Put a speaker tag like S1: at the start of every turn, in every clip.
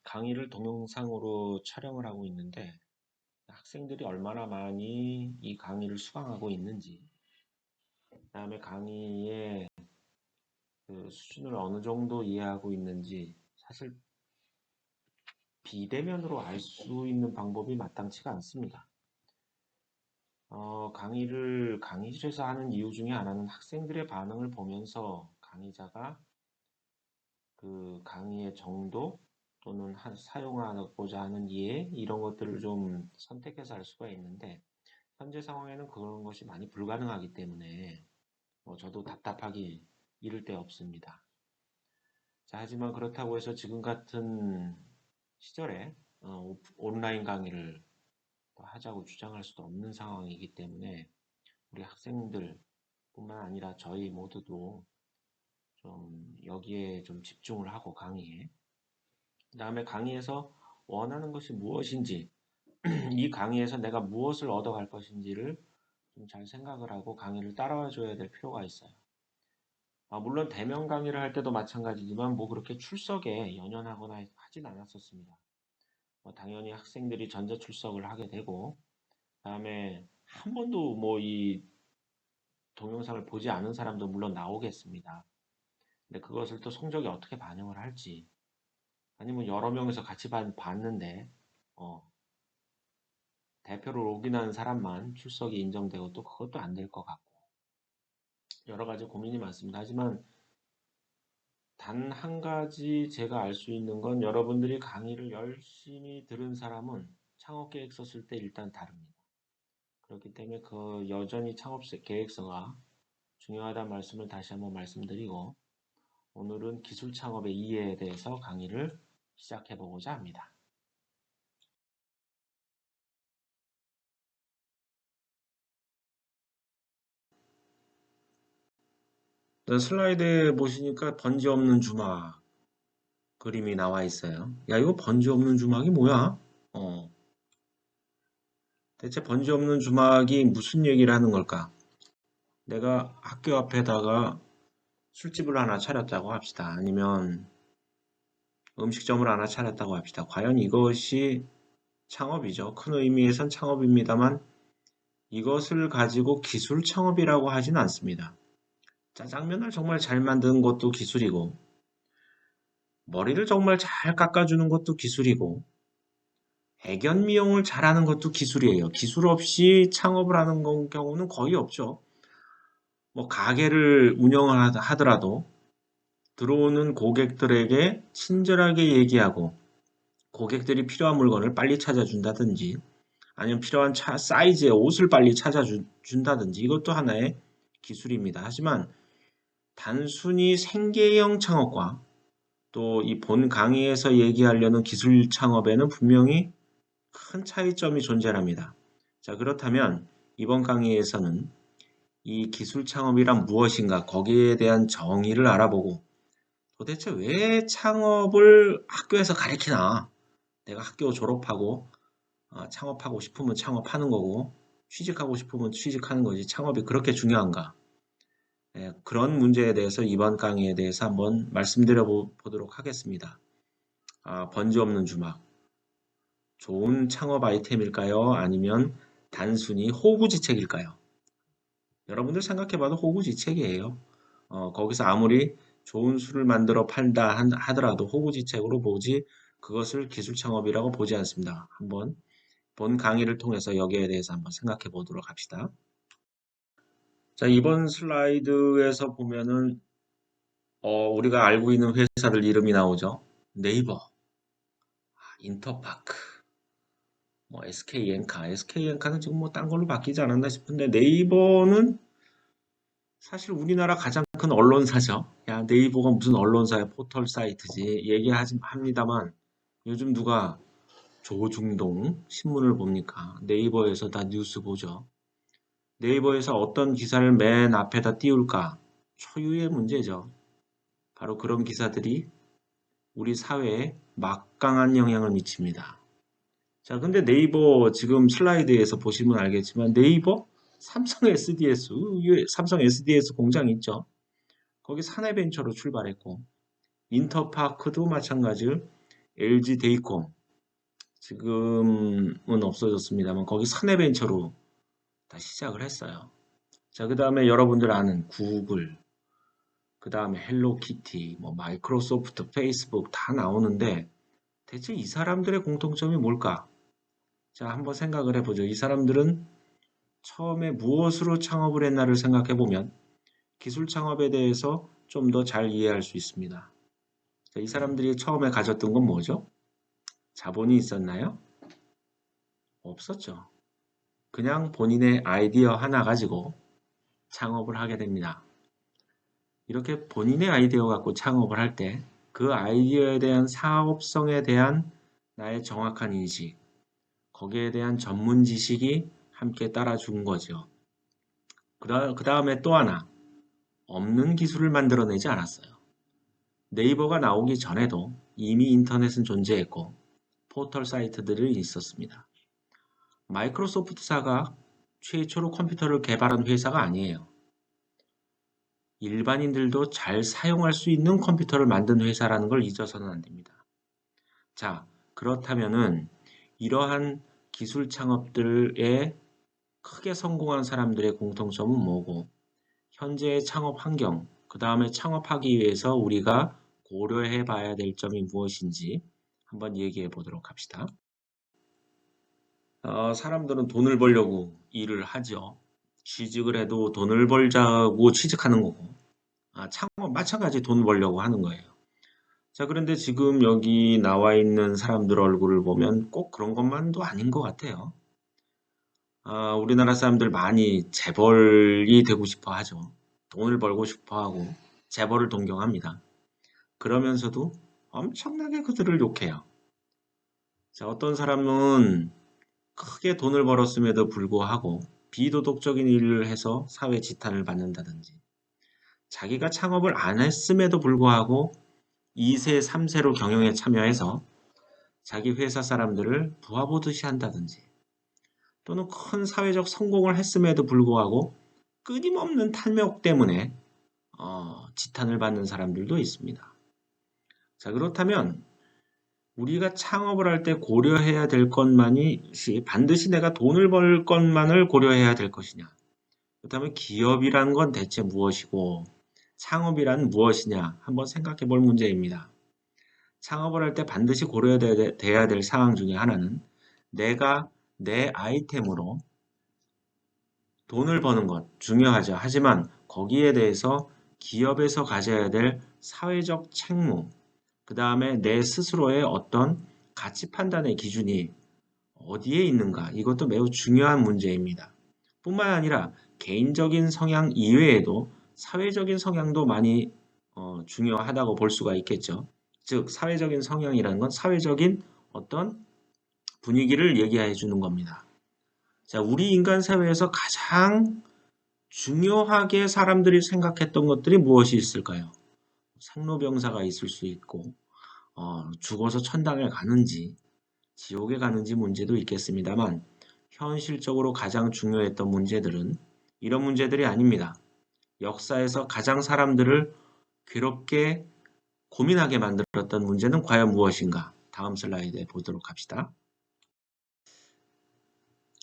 S1: 강의를 동영상으로 촬영을 하고 있는데 학생들이 얼마나 많이 이 강의를 수강하고 있는지, 그다음에 강의의 그 수준을 어느 정도 이해하고 있는지 사실 비대면으로 알 수 있는 방법이 마땅치가 않습니다. 강의를 강의실에서 하는 이유 중에 하나는 학생들의 반응을 보면서 강의자가 그 강의의 정도 또는 사용하고자 하는 이해 이런 것들을 좀 선택해서 할 수가 있는데 현재 상황에는 그런 것이 많이 불가능하기 때문에 저도 답답하기 이를 데 없습니다. 자, 하지만 그렇다고 해서 지금 같은 시절에 온라인 강의를 하자고 주장할 수도 없는 상황이기 때문에 우리 학생들 뿐만 아니라 저희 모두도 좀 여기에 좀 집중을 하고 강의에 그 다음에 강의에서 원하는 것이 무엇인지 이 강의에서 내가 무엇을 얻어갈 것인지를 좀 잘 생각을 하고 강의를 따라와 줘야 될 필요가 있어요. 물론 대면 강의를 할 때도 마찬가지지만 뭐 그렇게 출석에 연연하거나 하진 않았었습니다. 당연히 학생들이 전자 출석을 하게 되고 다음에 한 번도 뭐 이 동영상을 보지 않은 사람도 물론 나오겠습니다. 근데 그것을 또 성적에 어떻게 반영을 할지 아니면 여러 명이서 같이 봤는데 대표로 로그인한 사람만 출석이 인정되고 또 그것도 안 될 것 같고 여러 가지 고민이 많습니다. 하지만 단 한 가지 제가 알 수 있는 건 여러분들이 강의를 열심히 들은 사람은 창업 계획 썼을 때 일단 다릅니다. 그렇기 때문에 그 여전히 창업 계획서가 중요하다는 말씀을 다시 한번 말씀드리고 오늘은 기술 창업의 이해에 대해서 강의를 시작해 보고자 합니다. 슬라이드에 보시니까 번지 없는 주막 그림이 나와 있어요. 야, 이거 번지 없는 주막이 뭐야? 대체 번지 없는 주막이 무슨 얘기를 하는 걸까? 내가 학교 앞에다가 술집을 하나 차렸다고 합시다. 아니면 음식점을 하나 차렸다고 합시다. 과연 이것이 창업이죠. 큰 의미에선 창업입니다만 이것을 가지고 기술 창업이라고 하진 않습니다. 짜장면을 정말 잘 만드는 것도 기술이고 머리를 정말 잘 깎아주는 것도 기술이고 애견 미용을 잘하는 것도 기술이에요. 기술 없이 창업을 하는 경우는 거의 없죠. 뭐 가게를 운영을 하더라도 들어오는 고객들에게 친절하게 얘기하고 고객들이 필요한 물건을 빨리 찾아준다든지 아니면 필요한 사이즈의 옷을 빨리 찾아준다든지 이것도 하나의 기술입니다. 하지만 단순히 생계형 창업과 또 이 본 강의에서 얘기하려는 기술 창업에는 분명히 큰 차이점이 존재합니다. 자, 그렇다면 이번 강의에서는 이 기술 창업이란 무엇인가 거기에 대한 정의를 알아보고 도대체 왜 창업을 학교에서 가르치나? 내가 학교 졸업하고 창업하고 싶으면 창업하는 거고 취직하고 싶으면 취직하는 거지 창업이 그렇게 중요한가? 그런 문제에 대해서 이번 강의에 대해서 한번 말씀드려 보도록 하겠습니다. 번지 없는 주막. 좋은 창업 아이템일까요? 아니면 단순히 호구지책일까요? 여러분들 생각해봐도 호구지책이에요. 거기서 아무리 좋은 술을 만들어 팔다 하더라도 호구지책으로 보지 그것을 기술 창업이라고 보지 않습니다. 한번 본 강의를 통해서 여기에 대해서 한번 생각해 보도록 합시다. 자, 이번 슬라이드에서 보면은 우리가 알고 있는 회사들 이름이 나오죠. 네이버, 인터파크, 뭐 SK엔카, SK엔카는 지금 뭐 딴 걸로 바뀌지 않았나 싶은데 네이버는 사실 우리나라 가장 큰 언론사죠. 야, 네이버가 무슨 언론사야, 포털 사이트지. 합니다만 요즘 누가 조중동 신문을 봅니까? 네이버에서 다 뉴스 보죠. 네이버에서 어떤 기사를 맨 앞에다 띄울까? 초유의 문제죠. 바로 그런 기사들이 우리 사회에 막강한 영향을 미칩니다. 자, 근데 네이버 지금 슬라이드에서 보시면 알겠지만 네이버 삼성 SDS 공장 있죠. 거기 사내벤처로 출발했고 인터파크도 마찬가지로 LG데이콤, 지금은 없어졌습니다만 거기 사내벤처로 다시 시작을 했어요. 자, 그 다음에 여러분들 아는 구글, 그 다음에 헬로키티, 뭐 마이크로소프트, 페이스북 다 나오는데 대체 이 사람들의 공통점이 뭘까? 자, 한번 생각을 해보죠. 이 사람들은 처음에 무엇으로 창업을 했나를 생각해 보면 기술 창업에 대해서 좀 더 잘 이해할 수 있습니다. 자, 이 사람들이 처음에 가졌던 건 뭐죠? 자본이 있었나요? 없었죠. 그냥 본인의 아이디어 하나 가지고 창업을 하게 됩니다. 이렇게 본인의 아이디어 갖고 창업을 할 때 그 아이디어에 대한 사업성에 대한 나의 정확한 인식, 거기에 대한 전문 지식이 함께 따라준 거죠. 그 다음에 또 하나, 없는 기술을 만들어내지 않았어요. 네이버가 나오기 전에도 이미 인터넷은 존재했고 포털 사이트들이 있었습니다. 마이크로소프트사가 최초로 컴퓨터를 개발한 회사가 아니에요. 일반인들도 잘 사용할 수 있는 컴퓨터를 만든 회사라는 걸 잊어서는 안 됩니다. 자, 그렇다면은 이러한 기술 창업들에 크게 성공한 사람들의 공통점은 뭐고, 현재의 창업 환경, 그 다음에 창업하기 위해서 우리가 고려해 봐야 될 점이 무엇인지 한번 얘기해 보도록 합시다. 사람들은 돈을 벌려고 일을 하죠. 취직을 해도 돈을 벌자고 취직하는 거고, 창업 마찬가지 돈 벌려고 하는 거예요. 자, 그런데 지금 여기 나와 있는 사람들 얼굴을 보면 꼭 그런 것만도 아닌 것 같아요. 우리나라 사람들 많이 재벌이 되고 싶어 하죠. 돈을 벌고 싶어 하고 재벌을 동경합니다. 그러면서도 엄청나게 그들을 욕해요. 자, 어떤 사람은 크게 돈을 벌었음에도 불구하고 비도덕적인 일을 해서 사회 지탄을 받는다든지, 자기가 창업을 안 했음에도 불구하고 2세, 3세로 경영에 참여해서 자기 회사 사람들을 부하보듯이 한다든지, 또는 큰 사회적 성공을 했음에도 불구하고 끊임없는 탐욕 때문에 지탄을 받는 사람들도 있습니다. 자, 그렇다면 우리가 창업을 할 때 고려해야 될 것만이 반드시 내가 돈을 벌 것만을 고려해야 될 것이냐, 그렇다면 기업이란 건 대체 무엇이고 창업이란 무엇이냐 한번 생각해 볼 문제입니다. 창업을 할 때 반드시 고려돼야 될 상황 중에 하나는 내가 내 아이템으로 돈을 버는 것 중요하죠. 하지만 거기에 대해서 기업에서 가져야 될 사회적 책무, 그 다음에 내 스스로의 어떤 가치 판단의 기준이 어디에 있는가, 이것도 매우 중요한 문제입니다. 뿐만 아니라 개인적인 성향 이외에도 사회적인 성향도 많이 중요하다고 볼 수가 있겠죠. 즉 사회적인 성향이라는 건 사회적인 어떤 분위기를 얘기해 주는 겁니다. 자, 우리 인간 사회에서 가장 중요하게 사람들이 생각했던 것들이 무엇이 있을까요? 생로병사가 있을 수 있고, 죽어서 천당에 가는지 지옥에 가는지 문제도 있겠습니다만, 현실적으로 가장 중요했던 문제들은 이런 문제들이 아닙니다. 역사에서 가장 사람들을 괴롭게 고민하게 만들었던 문제는 과연 무엇인가? 다음 슬라이드에 보도록 합시다.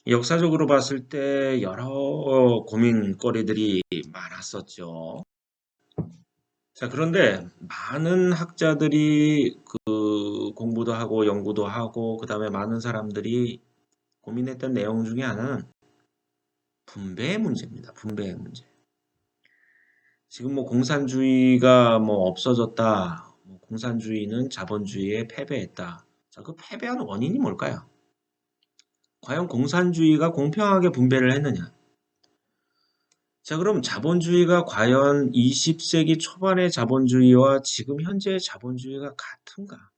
S1: 역사적으로 봤을 때 여러 고민거리들이 많았었죠. 자, 그런데 많은 학자들이 그 공부도 하고 연구도 하고 그 다음에 많은 사람들이 고민했던 내용 중에 하나는 분배의 문제입니다. 분배의 문제. 지금 뭐 공산주의가 뭐 없어졌다, 공산주의는 자본주의에 패배했다. 자, 그 패배한 원인이 뭘까요? 과연 공산주의가 공평하게 분배를 했느냐? 자, 그럼 자본주의가 과연 20세기 초반의 자본주의와 지금 현재의 자본주의가 같은가?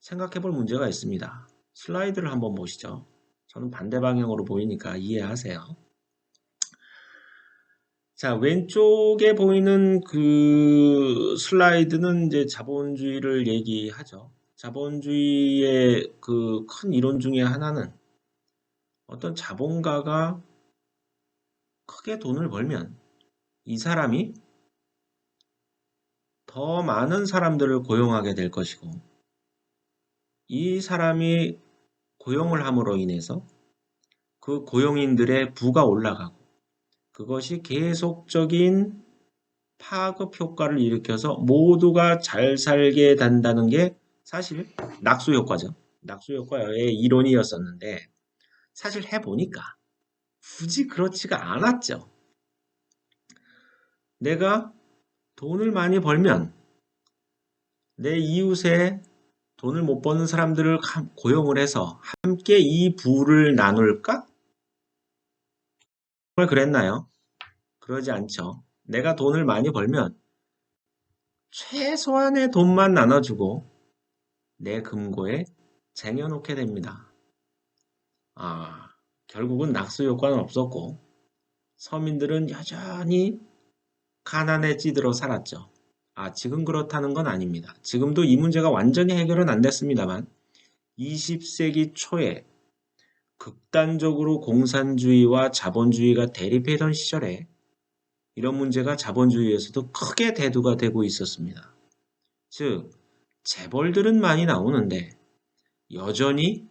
S1: 생각해 볼 문제가 있습니다. 슬라이드를 한번 보시죠. 저는 반대 방향으로 보이니까 이해하세요. 자, 왼쪽에 보이는 그 슬라이드는 이제 자본주의를 얘기하죠. 자본주의의 그 큰 이론 중에 하나는 어떤 자본가가 크게 돈을 벌면 이 사람이 더 많은 사람들을 고용하게 될 것이고, 이 사람이 고용을 함으로 인해서 그 고용인들의 부가 올라가고 그것이 계속적인 파급 효과를 일으켜서 모두가 잘 살게 된다는 게 사실 낙수 효과죠. 낙수 효과의 이론이었었는데 사실 해보니까 굳이 그렇지가 않았죠. 내가 돈을 많이 벌면 내 이웃에 돈을 못 버는 사람들을 고용을 해서 함께 이 부를 나눌까? 정말 그랬나요? 그러지 않죠. 내가 돈을 많이 벌면 최소한의 돈만 나눠주고 내 금고에 쟁여놓게 됩니다. 결국은 낙수 효과는 없었고 서민들은 여전히 가난에 찌들어 살았죠. 지금 그렇다는 건 아닙니다. 지금도 이 문제가 완전히 해결은 안 됐습니다만 20세기 초에 극단적으로 공산주의와 자본주의가 대립하던 시절에 이런 문제가 자본주의에서도 크게 대두가 되고 있었습니다. 즉, 재벌들은 많이 나오는데 여전히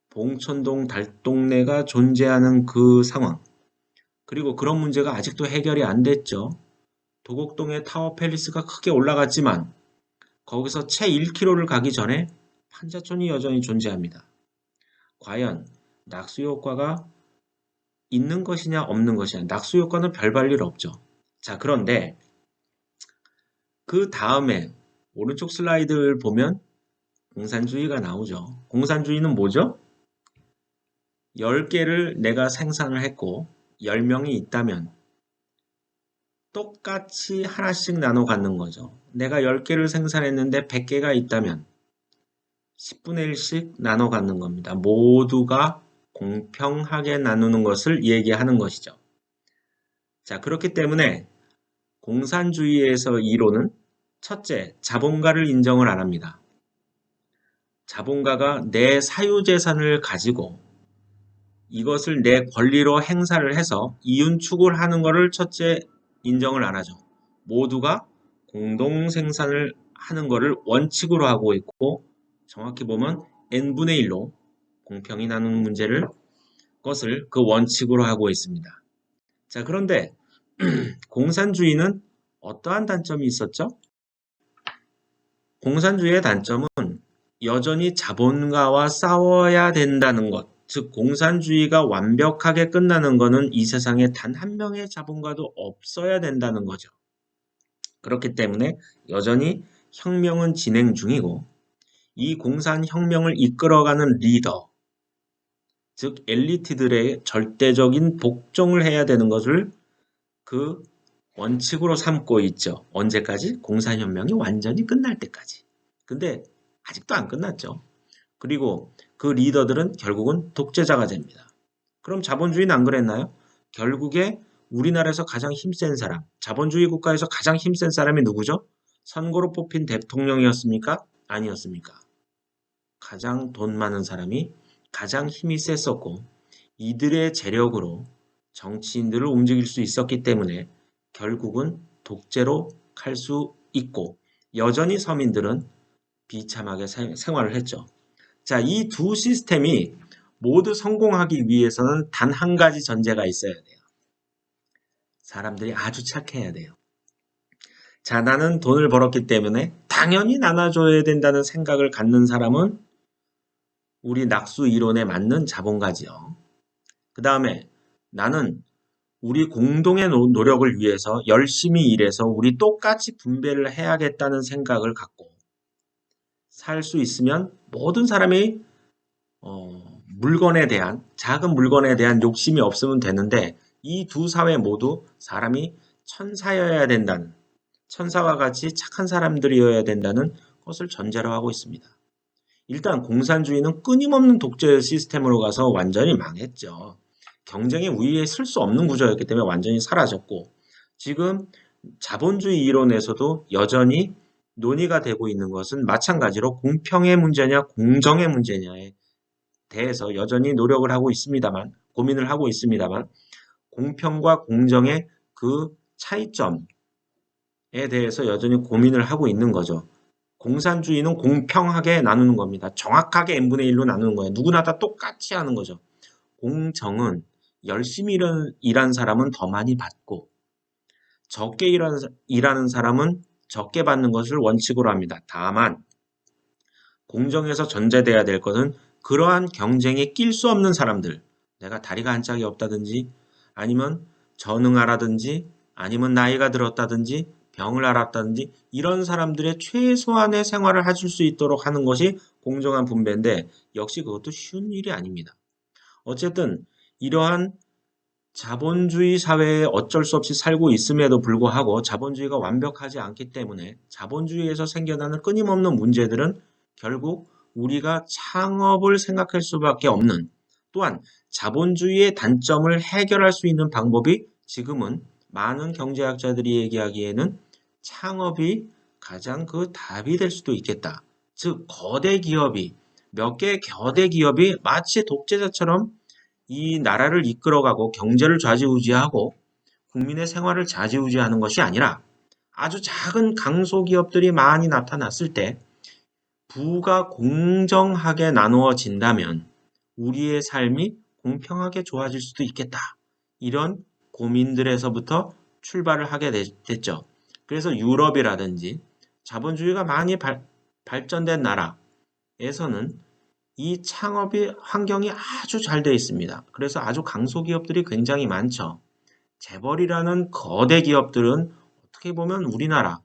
S1: 봉천동 달동네가 존재하는 그 상황, 그리고 그런 문제가 아직도 해결이 안 됐죠. 도곡동의 타워팰리스가 크게 올라갔지만 거기서 채 1km를 가기 전에 판자촌이 여전히 존재합니다. 과연 낙수 효과가 있는 것이냐 없는 것이냐. 낙수 효과는 별 발 일 없죠. 자, 그런데 그 다음에 오른쪽 슬라이드를 보면 공산주의가 나오죠. 공산주의는 뭐죠? 10개를 내가 생산을 했고 10명이 있다면 똑같이 하나씩 나눠 갖는 거죠. 내가 10개를 생산했는데 100개가 있다면 10분의 1씩 나눠 갖는 겁니다. 모두가 공평하게 나누는 것을 얘기하는 것이죠. 자, 그렇기 때문에 공산주의에서 이론은 첫째, 자본가를 인정을 안 합니다. 자본가가 내 사유재산을 가지고 이것을 내 권리로 행사를 해서 이윤축을 하는 것을 첫째 인정을 안 하죠. 모두가 공동 생산을 하는 것을 원칙으로 하고 있고 정확히 보면 n분의 1로 공평히 나누는 문제를 것을 그 원칙으로 하고 있습니다. 자, 그런데 공산주의는 어떠한 단점이 있었죠? 공산주의의 단점은 여전히 자본가와 싸워야 된다는 것, 즉 공산주의가 완벽하게 끝나는 것은 이 세상에 단 한 명의 자본가도 없어야 된다는 거죠. 그렇기 때문에 여전히 혁명은 진행 중이고 이 공산혁명을 이끌어가는 리더, 즉 엘리트들의 절대적인 복종을 해야 되는 것을 그 원칙으로 삼고 있죠. 언제까지? 공산혁명이 완전히 끝날 때까지. 근데 아직도 안 끝났죠. 그리고 그 리더들은 결국은 독재자가 됩니다. 그럼 자본주의는 안 그랬나요? 결국에 우리나라에서 가장 힘센 사람, 자본주의 국가에서 가장 힘센 사람이 누구죠? 선거로 뽑힌 대통령이었습니까? 아니었습니까? 가장 돈 많은 사람이 가장 힘이 셌었고 이들의 재력으로 정치인들을 움직일 수 있었기 때문에 결국은 독재로 갈 수 있고 여전히 서민들은 비참하게 생활을 했죠. 자, 이 두 시스템이 모두 성공하기 위해서는 단 한 가지 전제가 있어야 돼요. 사람들이 아주 착해야 돼요. 자, 나는 돈을 벌었기 때문에 당연히 나눠줘야 된다는 생각을 갖는 사람은 우리 낙수 이론에 맞는 자본가지요. 그 다음에 나는 우리 공동의 노력을 위해서 열심히 일해서 우리 똑같이 분배를 해야겠다는 생각을 갖고 살 수 있으면 모든 사람이 물건에 대한 작은 물건에 대한 욕심이 없으면 되는데 이 두 사회 모두 사람이 천사여야 된다는 천사와 같이 착한 사람들이어야 된다는 것을 전제로 하고 있습니다. 일단 공산주의는 끊임없는 독재 시스템으로 가서 완전히 망했죠. 경쟁의 우위에 설 수 없는 구조였기 때문에 완전히 사라졌고 지금 자본주의 이론에서도 여전히 논의가 되고 있는 것은 마찬가지로 공평의 문제냐 공정의 문제냐에 대해서 여전히 노력을 하고 있습니다만 고민을 하고 있습니다만 공평과 공정의 그 차이점에 대해서 여전히 고민을 하고 있는 거죠. 공산주의는 공평하게 나누는 겁니다. 정확하게 n분의 1로 나누는 거예요. 누구나 다 똑같이 하는 거죠. 공정은 열심히 일한 사람은 더 많이 받고 적게 일하는 사람은 적게 받는 것을 원칙으로 합니다. 다만 공정에서 전제돼야 될 것은 그러한 경쟁에 낄 수 없는 사람들, 내가 다리가 한 짝이 없다든지 아니면 전응하라든지 아니면 나이가 들었다든지 병을 앓았다든지 이런 사람들의 최소한의 생활을 하실 수 있도록 하는 것이 공정한 분배인데 역시 그것도 쉬운 일이 아닙니다. 어쨌든 이러한 자본주의 사회에 어쩔 수 없이 살고 있음에도 불구하고 자본주의가 완벽하지 않기 때문에 자본주의에서 생겨나는 끊임없는 문제들은 결국 우리가 창업을 생각할 수밖에 없는, 또한 자본주의의 단점을 해결할 수 있는 방법이 지금은 많은 경제학자들이 얘기하기에는 창업이 가장 그 답이 될 수도 있겠다. 즉 거대 기업이, 몇 개의 거대 기업이 마치 독재자처럼 이 나라를 이끌어가고 경제를 좌지우지하고 국민의 생활을 좌지우지하는 것이 아니라 아주 작은 강소기업들이 많이 나타났을 때 부가 공정하게 나누어진다면 우리의 삶이 공평하게 좋아질 수도 있겠다. 이런 고민들에서부터 출발을 하게 됐죠. 그래서 유럽이라든지 자본주의가 많이 발전된 나라에서는 이 창업의 환경이 아주 잘 되어 있습니다. 그래서 아주 강소기업들이 굉장히 많죠. 재벌이라는 거대 기업들은 어떻게 보면 우리나라나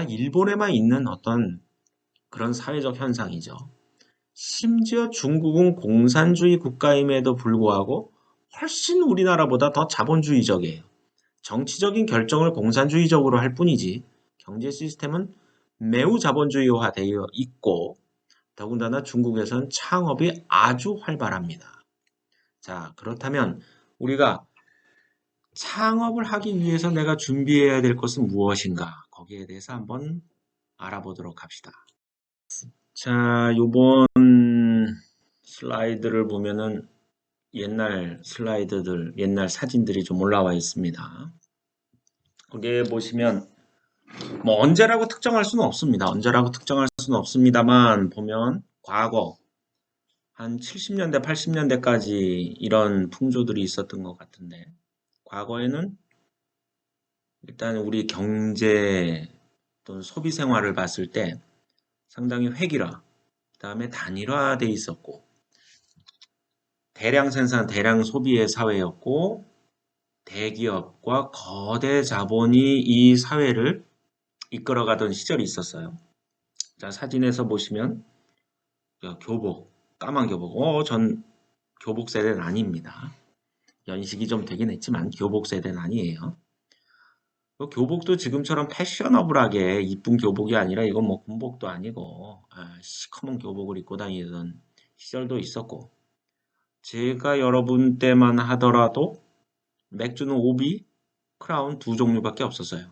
S1: 일본에만 있는 어떤 그런 사회적 현상이죠. 심지어 중국은 공산주의 국가임에도 불구하고 훨씬 우리나라보다 더 자본주의적이에요. 정치적인 결정을 공산주의적으로 할 뿐이지 경제 시스템은 매우 자본주의화되어 있고 더군다나 중국에서는 창업이 아주 활발합니다. 자, 그렇다면 우리가 창업을 하기 위해서 내가 준비해야 될 것은 무엇인가? 거기에 대해서 한번 알아보도록 합시다. 자, 요번 슬라이드를 보면은 옛날 슬라이드들, 옛날 사진들이 좀 올라와 있습니다. 거기에 보시면 뭐 언제라고 특정할 수는 없습니다. 언제라고 특정할 수는 없습니다만 보면 과거 한 70년대, 80년대까지 이런 풍조들이 있었던 것 같은데 과거에는 일단 우리 경제 또는 소비 생활을 봤을 때 상당히 획일화, 그 다음에 단일화돼 있었고 대량 생산, 대량 소비의 사회였고 대기업과 거대 자본이 이 사회를 이끌어가던 시절이 있었어요. 자, 사진에서 보시면 교복, 까만 교복. 전 교복 세대는 아닙니다. 연식이 좀 되긴 했지만 교복 세대는 아니에요. 교복도 지금처럼 패셔너블하게 이쁜 교복이 아니라 이건 뭐 군복도 아니고 시커먼 교복을 입고 다니던 시절도 있었고 제가 여러분 때만 하더라도 맥주는 오비, 크라운 두 종류밖에 없었어요.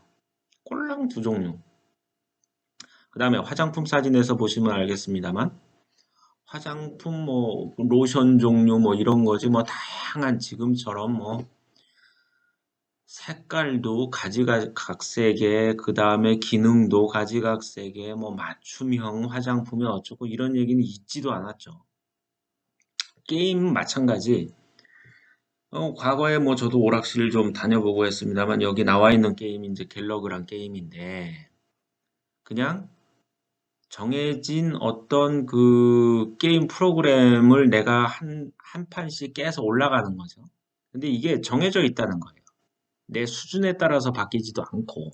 S1: 꼴랑 두 종류. 그 다음에 화장품 사진에서 보시면 알겠습니다만 화장품 뭐 로션 종류 뭐 이런 거지 뭐 다양한 지금처럼 뭐 색깔도 가지각색의 그 다음에 기능도 가지각색의 뭐 맞춤형 화장품이 어쩌고 이런 얘기는 있지도 않았죠. 게임 마찬가지. 과거에 뭐 저도 오락실 좀 다녀보고 했습니다만 여기 나와 있는 게임이 이제 갤러그란 게임인데 그냥 정해진 어떤 그 게임 프로그램을 내가 한 판씩 깨서 올라가는 거죠. 근데 이게 정해져 있다는 거예요. 내 수준에 따라서 바뀌지도 않고.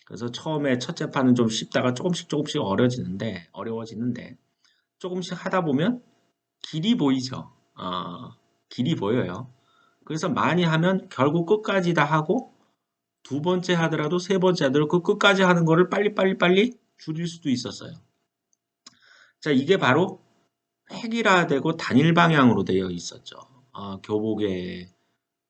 S1: 그래서 처음에 첫째 판은 좀 쉽다가 조금씩 어려워지는데 조금씩 하다 보면 길이 보이죠. 길이 보여요. 그래서 많이 하면 결국 끝까지 다 하고 두 번째 하더라도 세 번째 하더라도 그 끝까지 하는 거를 빨리 줄일 수도 있었어요. 자, 이게 바로 획일화되고 단일 방향으로 되어 있었죠. 교복의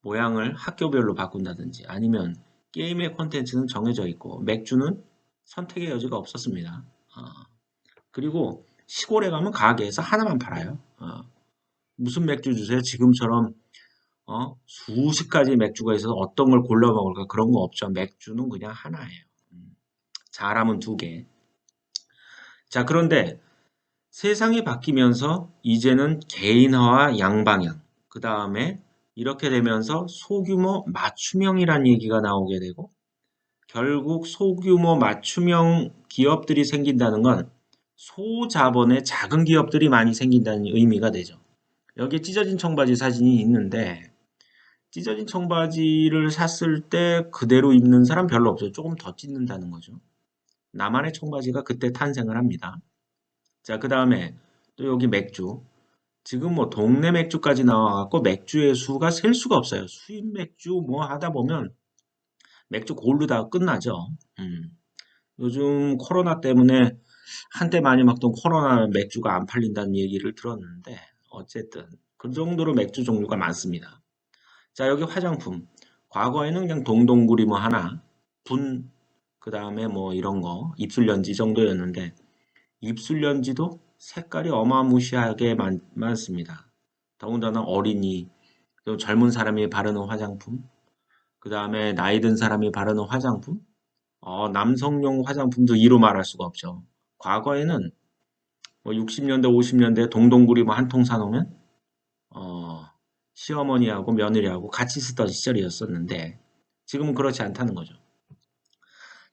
S1: 모양을 학교별로 바꾼다든지 아니면 게임의 콘텐츠는 정해져 있고 맥주는 선택의 여지가 없었습니다. 그리고 시골에 가면 가게에서 하나만 팔아요. 무슨 맥주 주세요? 지금처럼 수십 가지 맥주가 있어서 어떤 걸 골라 먹을까 그런 거 없죠. 맥주는 그냥 하나예요. 잘하면 두 개. 자, 그런데 세상이 바뀌면서 이제는 개인화와 양방향, 그 다음에 이렇게 되면서 소규모 맞춤형이라는 얘기가 나오게 되고, 결국 소규모 맞춤형 기업들이 생긴다는 건 소자본의 작은 기업들이 많이 생긴다는 의미가 되죠. 여기에 찢어진 청바지 사진이 있는데, 찢어진 청바지를 샀을 때 그대로 입는 사람 별로 없어요. 조금 더 찢는다는 거죠. 나만의 청바지가 그때 탄생을 합니다. 자, 그 다음에 또 여기 맥주. 지금 뭐 동네 맥주까지 나와갖고 맥주의 수가 셀 수가 없어요. 수입 맥주 뭐 하다 보면 맥주 고르다가 끝나죠. 요즘 코로나 때문에 한때 많이 먹던 코로나 맥주가 안 팔린다는 얘기를 들었는데 어쨌든 그 정도로 맥주 종류가 많습니다. 자, 여기 화장품. 과거에는 그냥 동동구리 뭐 하나, 그 다음에 뭐 이런 거, 입술연지 정도였는데 입술연지도 색깔이 어마무시하게 많습니다. 더군다나 어린이, 또 젊은 사람이 바르는 화장품, 그 다음에 나이 든 사람이 바르는 화장품, 남성용 화장품도 이루 말할 수가 없죠. 과거에는 뭐 60년대, 50년대 동동구리 뭐 한 통 사놓으면 어, 시어머니하고 며느리하고 같이 쓰던 시절이었었는데 지금은 그렇지 않다는 거죠.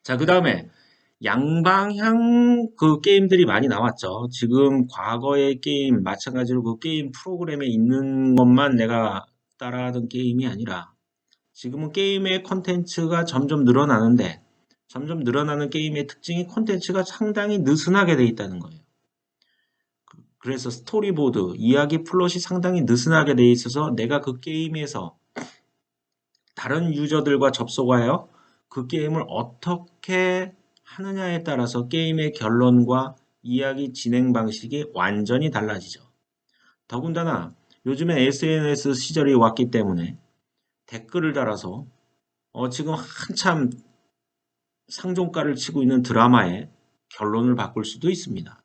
S1: 자, 그 다음에 양방향 그 게임들이 많이 나왔죠. 지금 과거의 게임 마찬가지로 그 게임 프로그램에 있는 것만 내가 따라하던 게임이 아니라 지금은 게임의 콘텐츠가 점점 늘어나는데 점점 늘어나는 게임의 특징이 콘텐츠가 상당히 느슨하게 돼 있다는 거예요. 그래서 스토리보드, 이야기 플롯이 상당히 느슨하게 돼 있어서 내가 그 게임에서 다른 유저들과 접속하여 그 게임을 어떻게 하느냐에 따라서 게임의 결론과 이야기 진행 방식이 완전히 달라지죠. 더군다나 요즘에 SNS 시절이 왔기 때문에 댓글을 달아서 지금 한참 상종가를 치고 있는 드라마의 결론을 바꿀 수도 있습니다.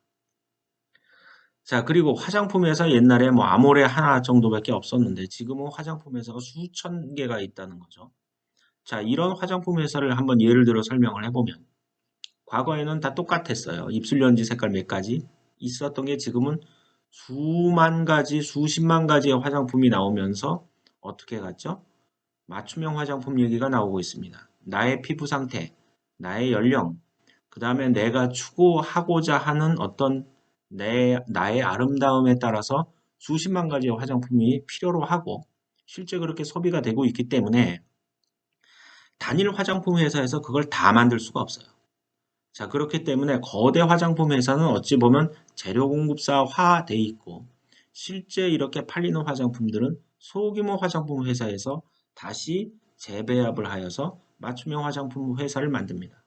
S1: 자, 그리고 화장품 회사 옛날에 뭐 아모레 하나 정도밖에 없었는데 지금은 화장품 회사가 수천 개가 있다는 거죠. 자, 이런 화장품 회사를 한번 예를 들어 설명을 해보면 과거에는 다 똑같았어요. 입술연지 색깔 몇 가지 있었던 게 지금은 수만 가지, 수십만 가지의 화장품이 나오면서 어떻게 갔죠? 맞춤형 화장품 얘기가 나오고 있습니다. 나의 피부 상태, 나의 연령, 그 다음에 내가 추구하고자 하는 어떤 나의 아름다움에 따라서 수십만 가지의 화장품이 필요로 하고 실제 그렇게 소비가 되고 있기 때문에 단일 화장품 회사에서 그걸 다 만들 수가 없어요. 자, 그렇기 때문에 거대 화장품 회사는 어찌 보면 재료 공급사화 돼 있고 실제 이렇게 팔리는 화장품들은 소규모 화장품 회사에서 다시 재배합을 하여서 맞춤형 화장품 회사를 만듭니다.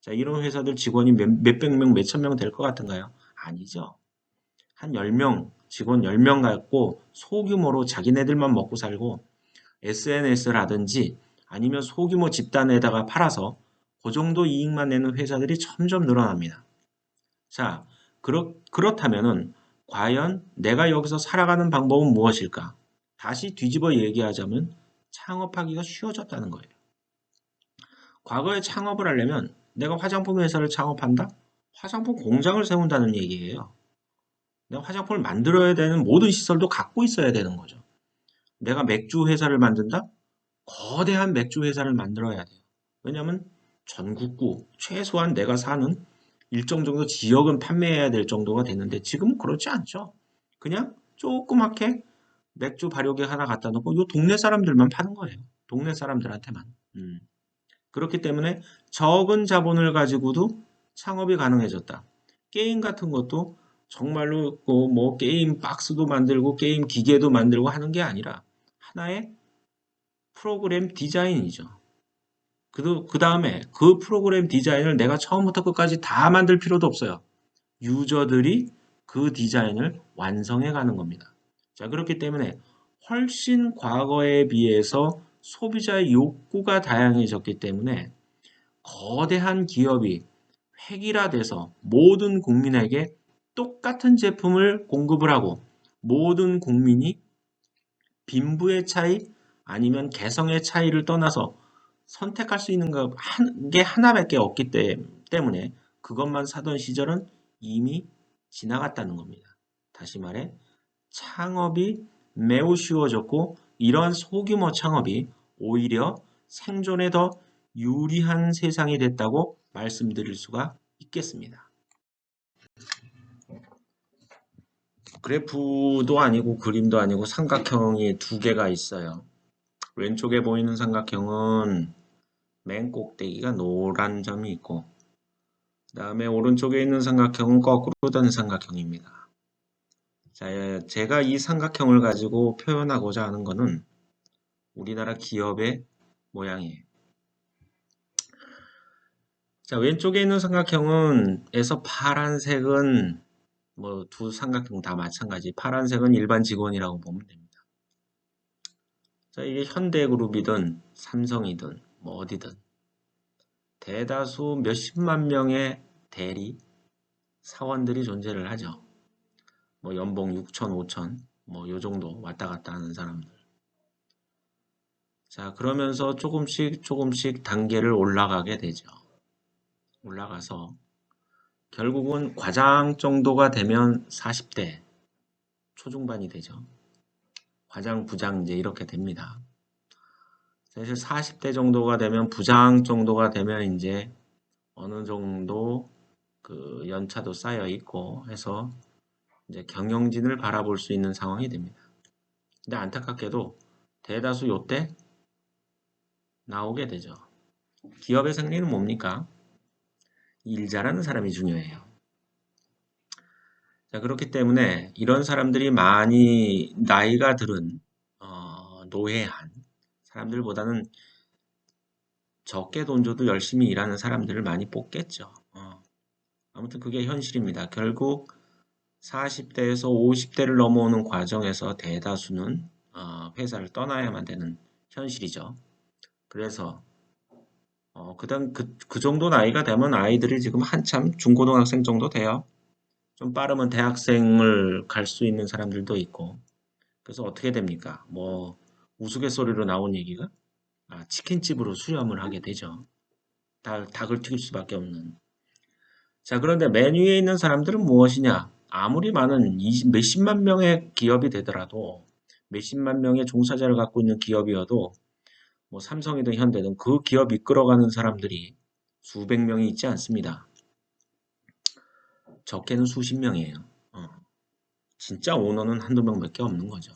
S1: 자, 이런 회사들 직원이 몇백 명, 몇천 명 될 것 같은가요? 아니죠. 한 10명, 직원 10명 갖고 소규모로 자기네들만 먹고 살고 SNS라든지 아니면 소규모 집단에다가 팔아서 그 정도 이익만 내는 회사들이 점점 늘어납니다. 자, 그렇다면은 과연 내가 여기서 살아가는 방법은 무엇일까? 다시 뒤집어 얘기하자면 창업하기가 쉬워졌다는 거예요. 과거에 창업을 하려면 내가 화장품 회사를 창업한다? 화장품 공장을 세운다는 얘기예요. 내가 화장품을 만들어야 되는 모든 시설도 갖고 있어야 되는 거죠. 내가 맥주 회사를 만든다? 거대한 맥주 회사를 만들어야 돼요. 왜냐하면 전국구 최소한 내가 사는 일정 정도 지역은 판매해야 될 정도가 되는데 지금은 그렇지 않죠. 그냥 조그맣게 맥주 발효기 하나 갖다 놓고 요 동네 사람들만 파는 거예요. 동네 사람들한테만. 그렇기 때문에 적은 자본을 가지고도 창업이 가능해졌다. 게임 같은 것도 정말로 뭐 게임 박스도 만들고 게임 기계도 만들고 하는 게 아니라 하나의 프로그램 디자인이죠. 그 다음에 그 프로그램 디자인을 내가 처음부터 끝까지 다 만들 필요도 없어요. 유저들이 그 디자인을 완성해 가는 겁니다. 자, 그렇기 때문에 훨씬 과거에 비해서 소비자의 욕구가 다양해졌기 때문에 거대한 기업이 획일화돼서 모든 국민에게 똑같은 제품을 공급을 하고 모든 국민이 빈부의 차이 아니면 개성의 차이를 떠나서 선택할 수 있는 게 하나밖에 없기 때문에 그것만 사던 시절은 이미 지나갔다는 겁니다. 다시 말해 창업이 매우 쉬워졌고 이러한 소규모 창업이 오히려 생존에 더 유리한 세상이 됐다고 말씀드릴 수가 있겠습니다. 그래프도 아니고 그림도 아니고 삼각형이 두 개가 있어요. 왼쪽에 보이는 삼각형은 맨 꼭대기가 노란 점이 있고 그 다음에 오른쪽에 있는 삼각형은 거꾸로 된 삼각형입니다. 자, 제가 이 삼각형을 가지고 표현하고자 하는 것은 우리나라 기업의 모양이에요. 자, 왼쪽에 있는 삼각형은 에서 파란색은 뭐 두 삼각형 다 마찬가지. 파란색은 일반 직원이라고 보면 됩니다. 자, 이게 현대그룹이든 삼성이든 뭐 어디든 대다수 몇십만 명의 대리 사원들이 존재를 하죠. 뭐 연봉 6천, 5천 뭐 요 정도 왔다 갔다 하는 사람들. 자, 그러면서 조금씩 단계를 올라가게 되죠. 올라가서 결국은 과장 정도가 되면 40대 초중반이 되죠. 과장, 부장 이제 이렇게 됩니다. 사실 40대 정도가 되면 부장 정도가 되면 이제 어느 정도 그 연차도 쌓여 있고 해서 이제 경영진을 바라볼 수 있는 상황이 됩니다. 근데 안타깝게도 대다수 요때 나오게 되죠. 기업의 생리는 뭡니까? 일 잘하는 사람이 중요해요. 자, 그렇기 때문에 이런 사람들이 많이 나이가 들은 노회한 사람들보다는 적게 돈 줘도 열심히 일하는 사람들을 많이 뽑겠죠. 아무튼 그게 현실입니다. 결국 40대에서 50대를 넘어오는 과정에서 대다수는 회사를 떠나야만 되는 현실이죠. 그래서 그 정도 나이가 되면 아이들이 지금 한참 중고등학생 정도 돼요. 좀 빠르면 대학생을 갈 수 있는 사람들도 있고. 그래서 어떻게 됩니까? 뭐 우스갯소리로 나온 얘기가 치킨집으로 수렴을 하게 되죠. 닭을 튀길 수밖에 없는. 자, 그런데 맨 위에 있는 사람들은 무엇이냐? 아무리 많은 몇십만 명의 기업이 되더라도 몇십만 명의 종사자를 갖고 있는 기업이어도 뭐 삼성이든 현대든 그 기업 이끌어가는 사람들이 수백 명이 있지 않습니다. 적게는 수십 명이에요. 진짜 오너는 한두 명밖에 없는 거죠.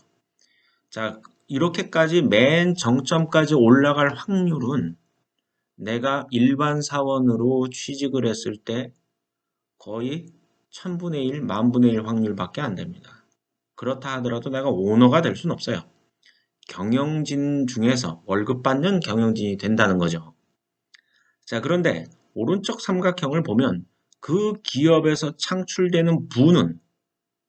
S1: 자, 이렇게까지 맨 정점까지 올라갈 확률은 내가 일반 사원으로 취직을 했을 때 거의 1000분의 1, 10,000분의 1 확률밖에 안 됩니다. 그렇다 하더라도 내가 오너가 될 수는 없어요. 경영진 중에서 월급 받는 경영진이 된다는 거죠. 자, 그런데 오른쪽 삼각형을 보면 그 기업에서 창출되는 부는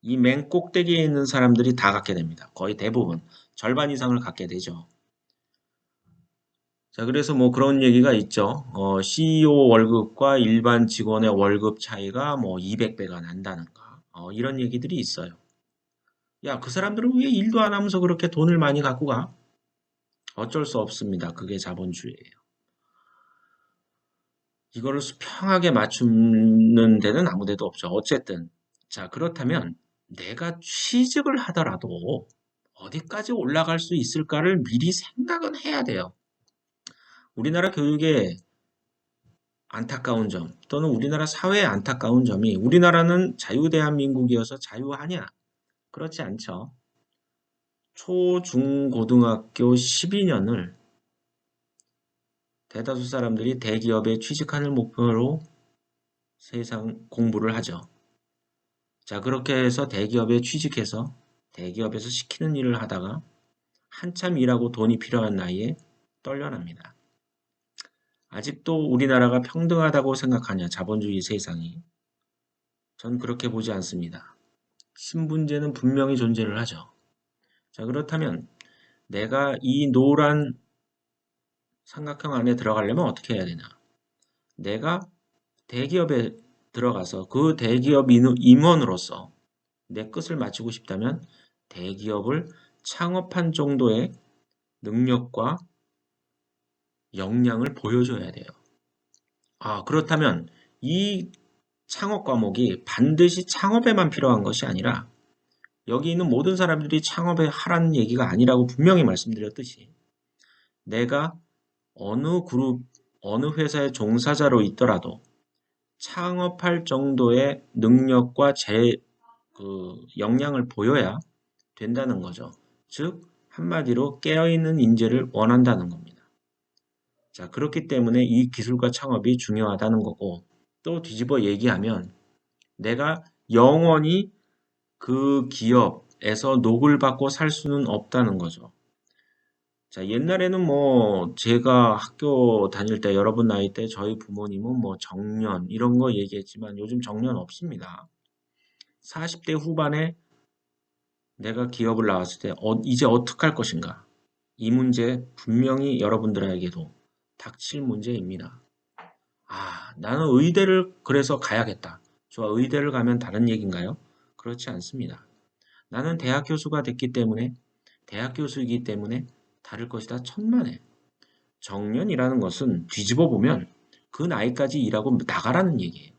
S1: 이 맨 꼭대기에 있는 사람들이 다 갖게 됩니다. 거의 대부분 절반 이상을 갖게 되죠. 자, 그래서 뭐 그런 얘기가 있죠. CEO 월급과 일반 직원의 월급 차이가 뭐 200배가 난다는가. 이런 얘기들이 있어요. 야, 그 사람들은 왜 일도 안 하면서 그렇게 돈을 많이 갖고 가? 어쩔 수 없습니다. 그게 자본주의예요. 이거를 수평하게 맞추는 데는 아무 데도 없죠. 어쨌든. 자, 그렇다면 내가 취직을 하더라도 어디까지 올라갈 수 있을까를 미리 생각은 해야 돼요. 우리나라 교육의 안타까운 점 또는 우리나라 사회의 안타까운 점이 우리나라는 자유대한민국이어서 자유하냐? 그렇지 않죠. 초, 중, 고등학교 12년을 대다수 사람들이 대기업에 취직하는 목표로 세상 공부를 하죠. 자, 그렇게 해서 대기업에 취직해서 대기업에서 시키는 일을 하다가 한참 일하고 돈이 필요한 나이에 떨려납니다. 아직도 우리나라가 평등하다고 생각하냐, 자본주의 세상이. 전 그렇게 보지 않습니다. 신분제는 분명히 존재를 하죠. 자, 그렇다면 내가 이 노란 삼각형 안에 들어가려면 어떻게 해야 되냐? 내가 대기업에 들어가서 그 대기업 임원으로서 내 끝을 마치고 싶다면 대기업을 창업한 정도의 능력과 역량을 보여줘야 돼요. 그렇다면 이 창업 과목이 반드시 창업에만 필요한 것이 아니라 여기 있는 모든 사람들이 창업에 하라는 얘기가 아니라고 분명히 말씀드렸듯이 내가 어느 그룹, 어느 회사의 종사자로 있더라도 창업할 정도의 능력과 역량을 보여야 된다는 거죠. 즉, 한마디로 깨어있는 인재를 원한다는 겁니다. 자, 그렇기 때문에 이 기술과 창업이 중요하다는 거고, 또 뒤집어 얘기하면 내가 영원히 그 기업에서 녹을 받고 살 수는 없다는 거죠. 자, 옛날에는 뭐 제가 학교 다닐 때 여러분 나이 때 저희 부모님은 뭐 정년 이런 거 얘기했지만 요즘 정년 없습니다. 40대 후반에 내가 기업을 나왔을 때 이제 어떻게 할 것인가? 이 문제 분명히 여러분들에게도 닥칠 문제입니다. 아, 나는 의대를 그래서 가야겠다. 좋아, 의대를 가면 다른 얘기인가요? 그렇지 않습니다. 나는 대학 교수가 됐기 때문에 대학 교수이기 때문에 다를 것이다 천만에. 정년이라는 것은 뒤집어 보면 그 나이까지 일하고 나가라는 얘기예요.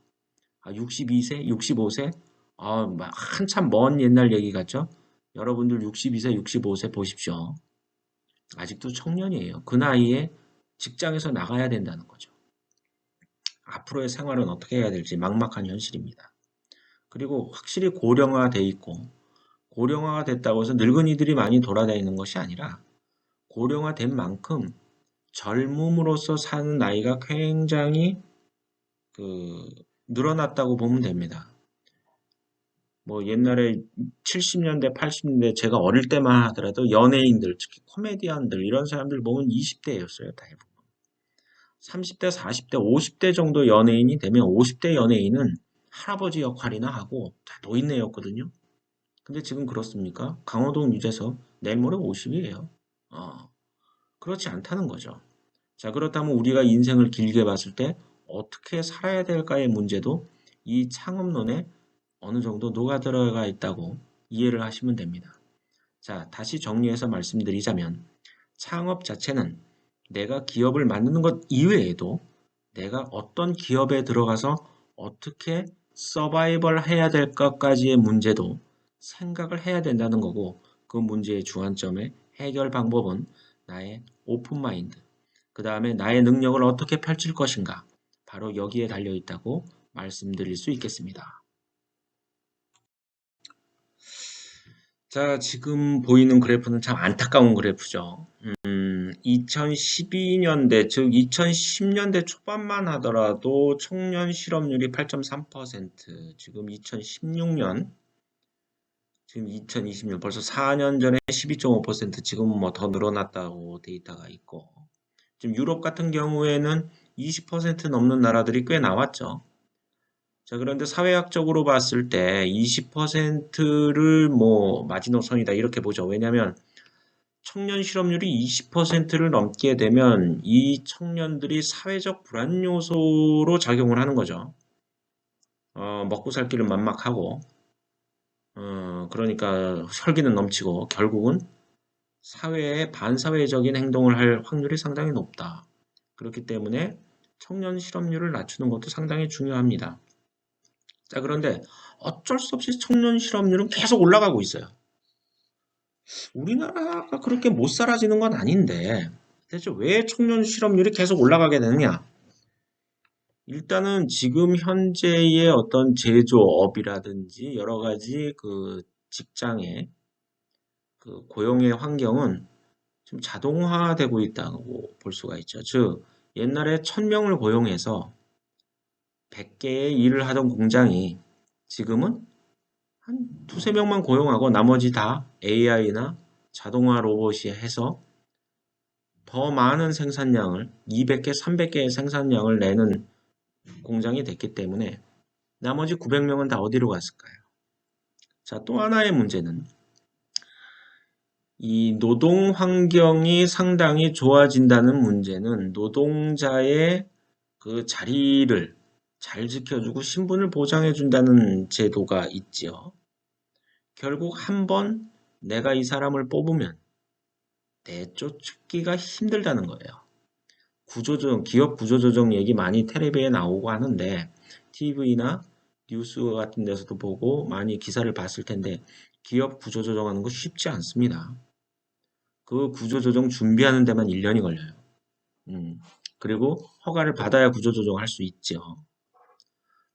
S1: 아, 62세, 65세? 아, 막 한참 먼 옛날 얘기 같죠? 여러분들 62세, 65세 보십시오. 아직도 청년이에요. 그 나이에 직장에서 나가야 된다는 거죠. 앞으로의 생활은 어떻게 해야 될지 막막한 현실입니다. 그리고 확실히 고령화돼 있고 고령화가 됐다고 해서 늙은이들이 많이 돌아다니는 것이 아니라 고령화된 만큼 젊음으로써 사는 나이가 굉장히 그 늘어났다고 보면 됩니다. 뭐 옛날에 70년대, 80년대 제가 어릴 때만 하더라도 연예인들, 특히 코미디언들 이런 사람들 보면 20대였어요, 대부분. 30대, 40대, 50대 정도 연예인이 되면 50대 연예인은 할아버지 역할이나 하고 다 노인네였거든요. 근데 지금 그렇습니까? 강호동 유재석 내일 모레 50이에요. 그렇지 않다는 거죠. 자, 그렇다면 우리가 인생을 길게 봤을 때 어떻게 살아야 될까의 문제도 이 창업론에 어느 정도 녹아들어가 있다고 이해를 하시면 됩니다. 자, 다시 정리해서 말씀드리자면 창업 자체는 내가 기업을 만드는 것 이외에도 내가 어떤 기업에 들어가서 어떻게 서바이벌 해야 될 것까지의 문제도 생각을 해야 된다는 거고 그 문제의 주안점의 해결 방법은 나의 오픈 마인드, 그 다음에 나의 능력을 어떻게 펼칠 것인가 바로 여기에 달려 있다고 말씀드릴 수 있겠습니다. 자, 지금 보이는 그래프는 참 안타까운 그래프죠. 2012년대, 즉 2010년대 초반만 하더라도 청년 실업률이 8.3%, 지금 2016년, 지금 2020년 벌써 4년 전에 12.5%, 지금은 뭐 더 늘어났다고 데이터가 있고, 지금 유럽 같은 경우에는 20% 넘는 나라들이 꽤 나왔죠. 자, 그런데 사회학적으로 봤을 때 20%를 뭐 마지노선이다 이렇게 보죠. 왜냐하면 청년 실업률이 20%를 넘게 되면 이 청년들이 사회적 불안 요소로 작용을 하는 거죠. 먹고 살 길은 막막하고, 그러니까 혈기는 넘치고 결국은 사회에 반사회적인 행동을 할 확률이 상당히 높다. 그렇기 때문에 청년 실업률을 낮추는 것도 상당히 중요합니다. 자, 그런데 어쩔 수 없이 청년 실업률은 계속 올라가고 있어요. 우리나라가 그렇게 못 살아지는 건 아닌데 대체 왜 청년 실업률이 계속 올라가게 되느냐? 일단은 지금 현재의 어떤 제조업이라든지 여러 가지 그 직장의 그 고용의 환경은 좀 자동화되고 있다고 볼 수가 있죠. 즉, 옛날에 1000명을 고용해서 100개의 일을 하던 공장이 지금은 한 두세 명만 고용하고 나머지 다 AI나 자동화 로봇이 해서 더 많은 생산량을 200개, 300개의 생산량을 내는 공장이 됐기 때문에 나머지 900명은 다 어디로 갔을까요? 자, 또 하나의 문제는 이 노동 환경이 상당히 좋아진다는 문제는 노동자의 그 자리를 잘 지켜주고 신분을 보장해준다는 제도가 있지요. 결국 한번 내가 이 사람을 뽑으면 내쫓기가 힘들다는 거예요. 구조조정, 기업 구조조정 얘기 많이 텔레비에 나오고 하는데 TV나 뉴스 같은 데서도 보고 많이 기사를 봤을 텐데 기업 구조조정하는 거 쉽지 않습니다. 그 구조조정 준비하는 데만 1년이 걸려요. 그리고 허가를 받아야 구조조정할 수 있죠.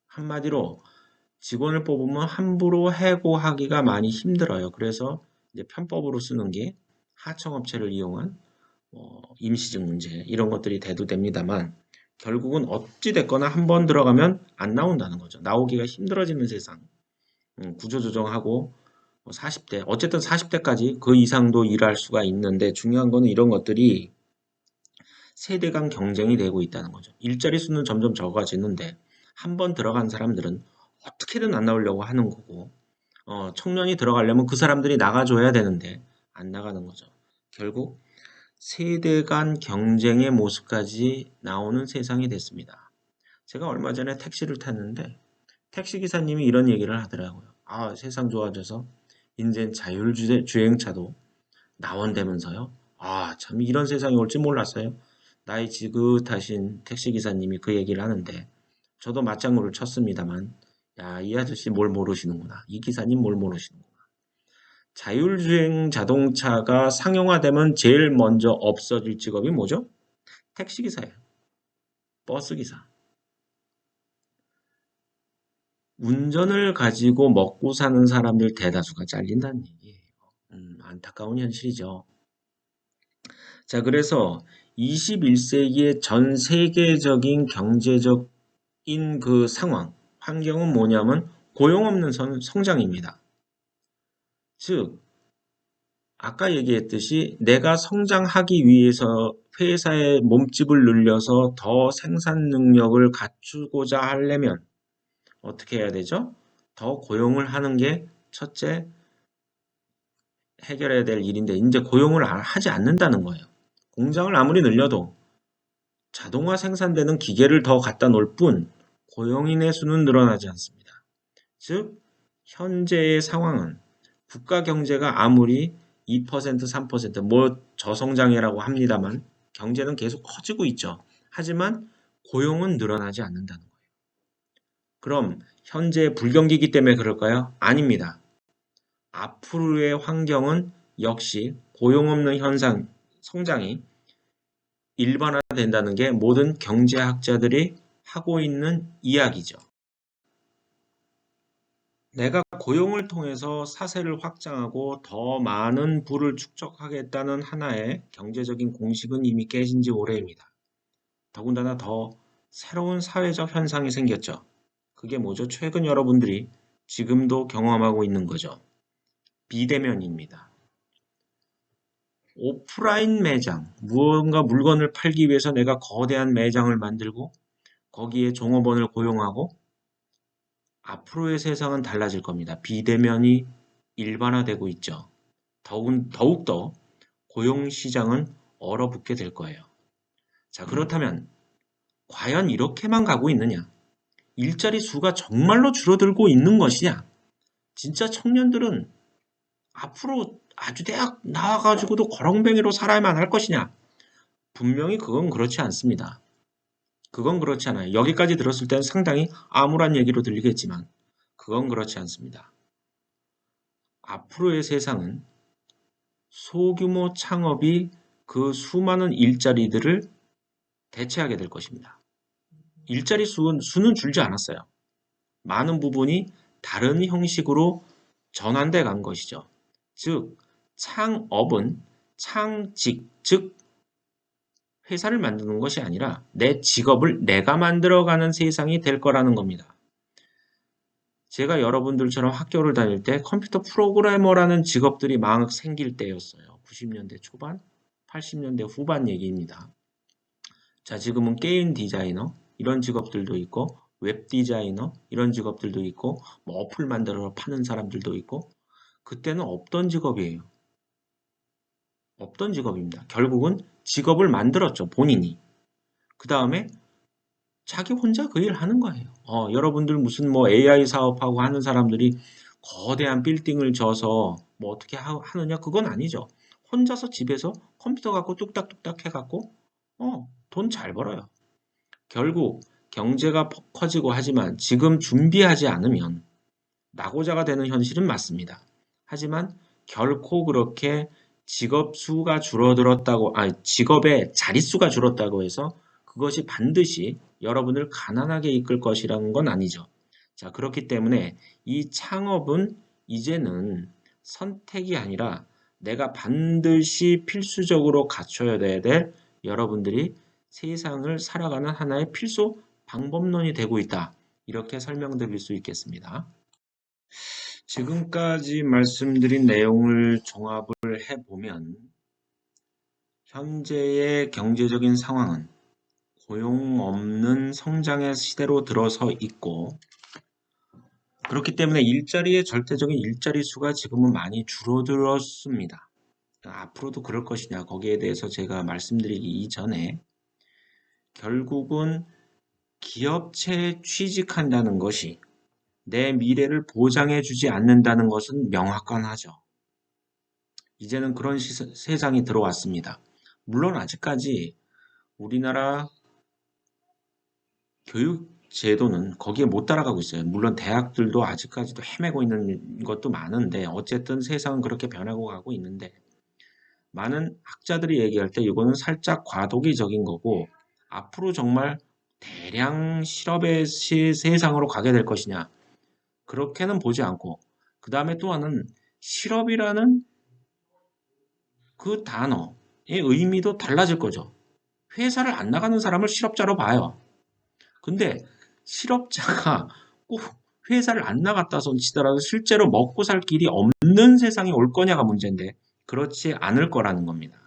S1: 한마디로 직원을 뽑으면 함부로 해고하기가 많이 힘들어요. 그래서 이제 편법으로 쓰는 게 하청업체를 이용한 임시직 문제 이런 것들이 대두됩니다만 결국은 어찌 됐거나 한 번 들어가면 안 나온다는 거죠. 나오기가 힘들어지는 세상. 구조조정하고 40대 어쨌든 40대까지 그 이상도 일할 수가 있는데 중요한 거는 이런 것들이 세대 간 경쟁이 되고 있다는 거죠. 일자리 수는 점점 적어지는데 한 번 들어간 사람들은 어떻게든 안 나오려고 하는 거고 청년이 들어가려면 그 사람들이 나가줘야 되는데 안 나가는 거죠. 결국 세대 간 경쟁의 모습까지 나오는 세상이 됐습니다. 제가 얼마 전에 택시를 탔는데 택시 기사님이 이런 얘기를 하더라고요. 아, 세상 좋아져서 이젠 자율주행차도 나온다면서요? 아, 참 이런 세상이 올지 몰랐어요. 나이 지긋하신 택시 기사님이 그 얘기를 하는데 저도 맞장구를 쳤습니다만 야, 이 아저씨 뭘 모르시는구나. 이 기사님 뭘 모르시는구나. 자율주행 자동차가 상용화되면 제일 먼저 없어질 직업이 뭐죠? 택시기사예요. 버스기사. 운전을 가지고 먹고 사는 사람들 대다수가 잘린다는 얘기예요. 안타까운 현실이죠. 자, 그래서 21세기의 전 세계적인 경제적인 그 상황, 환경은 뭐냐면 고용 없는 성장입니다. 즉, 아까 얘기했듯이 내가 성장하기 위해서 회사의 몸집을 늘려서 더 생산 능력을 갖추고자 하려면 어떻게 해야 되죠? 더 고용을 하는 게 첫째 해결해야 될 일인데 이제 고용을 하지 않는다는 거예요. 공장을 아무리 늘려도 자동화 생산되는 기계를 더 갖다 놓을 뿐 고용인의 수는 늘어나지 않습니다. 즉 현재의 상황은 국가 경제가 아무리 2%, 3%뭐 저성장이라고 합니다만 경제는 계속 커지고 있죠. 하지만 고용은 늘어나지 않는다는 거예요. 그럼 현재 불경기이기 때문에 그럴까요? 아닙니다. 앞으로의 환경은 역시 고용 없는 현상, 성장이 일반화된다는 게 모든 경제학자들이 하고 있는 이야기죠. 내가 고용을 통해서 사세를 확장하고 더 많은 부를 축적하겠다는 하나의 경제적인 공식은 이미 깨진 지 오래입니다. 더군다나 더 새로운 사회적 현상이 생겼죠. 그게 뭐죠? 최근 여러분들이 지금도 경험하고 있는 거죠. 비대면입니다. 오프라인 매장, 무언가 물건을 팔기 위해서 내가 거대한 매장을 만들고 거기에 종업원을 고용하고 앞으로의 세상은 달라질 겁니다. 비대면이 일반화되고 있죠. 더욱더 고용시장은 얼어붙게 될 거예요. 자, 그렇다면 과연 이렇게만 가고 있느냐? 일자리 수가 정말로 줄어들고 있는 것이냐? 진짜 청년들은 앞으로 아주 대학 나와가지고도 거렁뱅이로 살아야만 할 것이냐? 분명히 그건 그렇지 않습니다. 그건 그렇지 않아요. 여기까지 들었을 때는 상당히 암울한 얘기로 들리겠지만 그건 그렇지 않습니다. 앞으로의 세상은 소규모 창업이 그 수많은 일자리들을 대체하게 될 것입니다. 일자리 수는 줄지 않았어요. 많은 부분이 다른 형식으로 전환돼 간 것이죠. 즉, 창업은 창직, 즉 회사를 만드는 것이 아니라 내 직업을 내가 만들어가는 세상이 될 거라는 겁니다. 제가 여러분들처럼 학교를 다닐 때 컴퓨터 프로그래머라는 직업들이 막 생길 때였어요. 90년대 초반, 80년대 후반 얘기입니다. 자, 지금은 게임 디자이너 이런 직업들도 있고 웹 디자이너 이런 직업들도 있고 뭐 어플 만들어 파는 사람들도 있고 그때는 없던 직업이에요. 없던 직업입니다. 결국은 직업을 만들었죠. 본인이. 그 다음에 자기 혼자 그 일 하는 거예요. 여러분들 무슨 뭐 AI 사업하고 하는 사람들이 거대한 빌딩을 져서 뭐 어떻게 하느냐? 그건 아니죠. 혼자서 집에서 컴퓨터 갖고 뚝딱뚝딱 해갖고 돈 잘 벌어요. 결국 경제가 커지고 하지만 지금 준비하지 않으면 낙오자가 되는 현실은 맞습니다. 하지만 결코 그렇게 직업의 자릿수가 줄었다고 해서 그것이 반드시 여러분을 가난하게 이끌 것이라는 건 아니죠. 자, 그렇기 때문에 이 창업은 이제는 선택이 아니라 내가 반드시 필수적으로 갖춰야 될 여러분들이 세상을 살아가는 하나의 필수 방법론이 되고 있다. 이렇게 설명드릴 수 있겠습니다. 지금까지 말씀드린 내용을 종합을 해보면 현재의 경제적인 상황은 고용 없는 성장의 시대로 들어서 있고 그렇기 때문에 절대적인 일자리 수가 지금은 많이 줄어들었습니다. 앞으로도 그럴 것이냐 거기에 대해서 제가 말씀드리기 이전에 결국은 기업체에 취직한다는 것이 내 미래를 보장해 주지 않는다는 것은 명확하죠. 이제는 그런 세상이 들어왔습니다. 물론 아직까지 우리나라 교육 제도는 거기에 못 따라가고 있어요. 물론 대학들도 아직까지도 헤매고 있는 것도 많은데 어쨌든 세상은 그렇게 변하고 가고 있는데 많은 학자들이 얘기할 때 이거는 살짝 과도기적인 거고 앞으로 정말 대량 실업의 세상으로 가게 될 것이냐 그렇게는 보지 않고 그 다음에 또 하나는 실업이라는 그 단어의 의미도 달라질 거죠. 회사를 안 나가는 사람을 실업자로 봐요. 근데 실업자가 꼭 회사를 안 나갔다 손 치더라도 실제로 먹고 살 길이 없는 세상이 올 거냐가 문제인데 그렇지 않을 거라는 겁니다.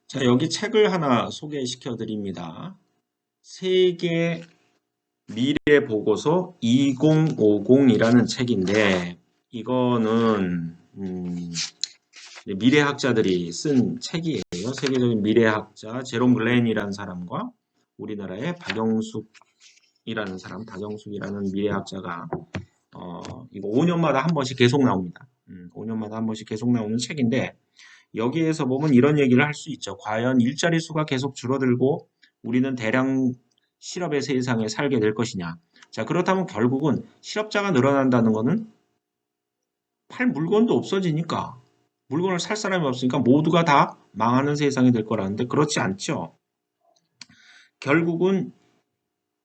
S1: 자, 여기 책을 하나 소개시켜 드립니다. 세계 미래 보고서 2050이라는 책인데 이거는 미래학자들이 쓴 책이에요. 세계적인 미래학자 제롬 글렌이라는 사람과 우리나라의 박영숙이라는 미래학자가 이거 5년마다 한 번씩 계속 나옵니다. 5년마다 한 번씩 계속 나오는 책인데 여기에서 보면 이런 얘기를 할 수 있죠. 과연 일자리 수가 계속 줄어들고 우리는 대량 실업의 세상에 살게 될 것이냐. 자, 그렇다면 결국은 실업자가 늘어난다는 것은 팔 물건도 없어지니까 물건을 살 사람이 없으니까 모두가 다 망하는 세상이 될 거라는데 그렇지 않죠. 결국은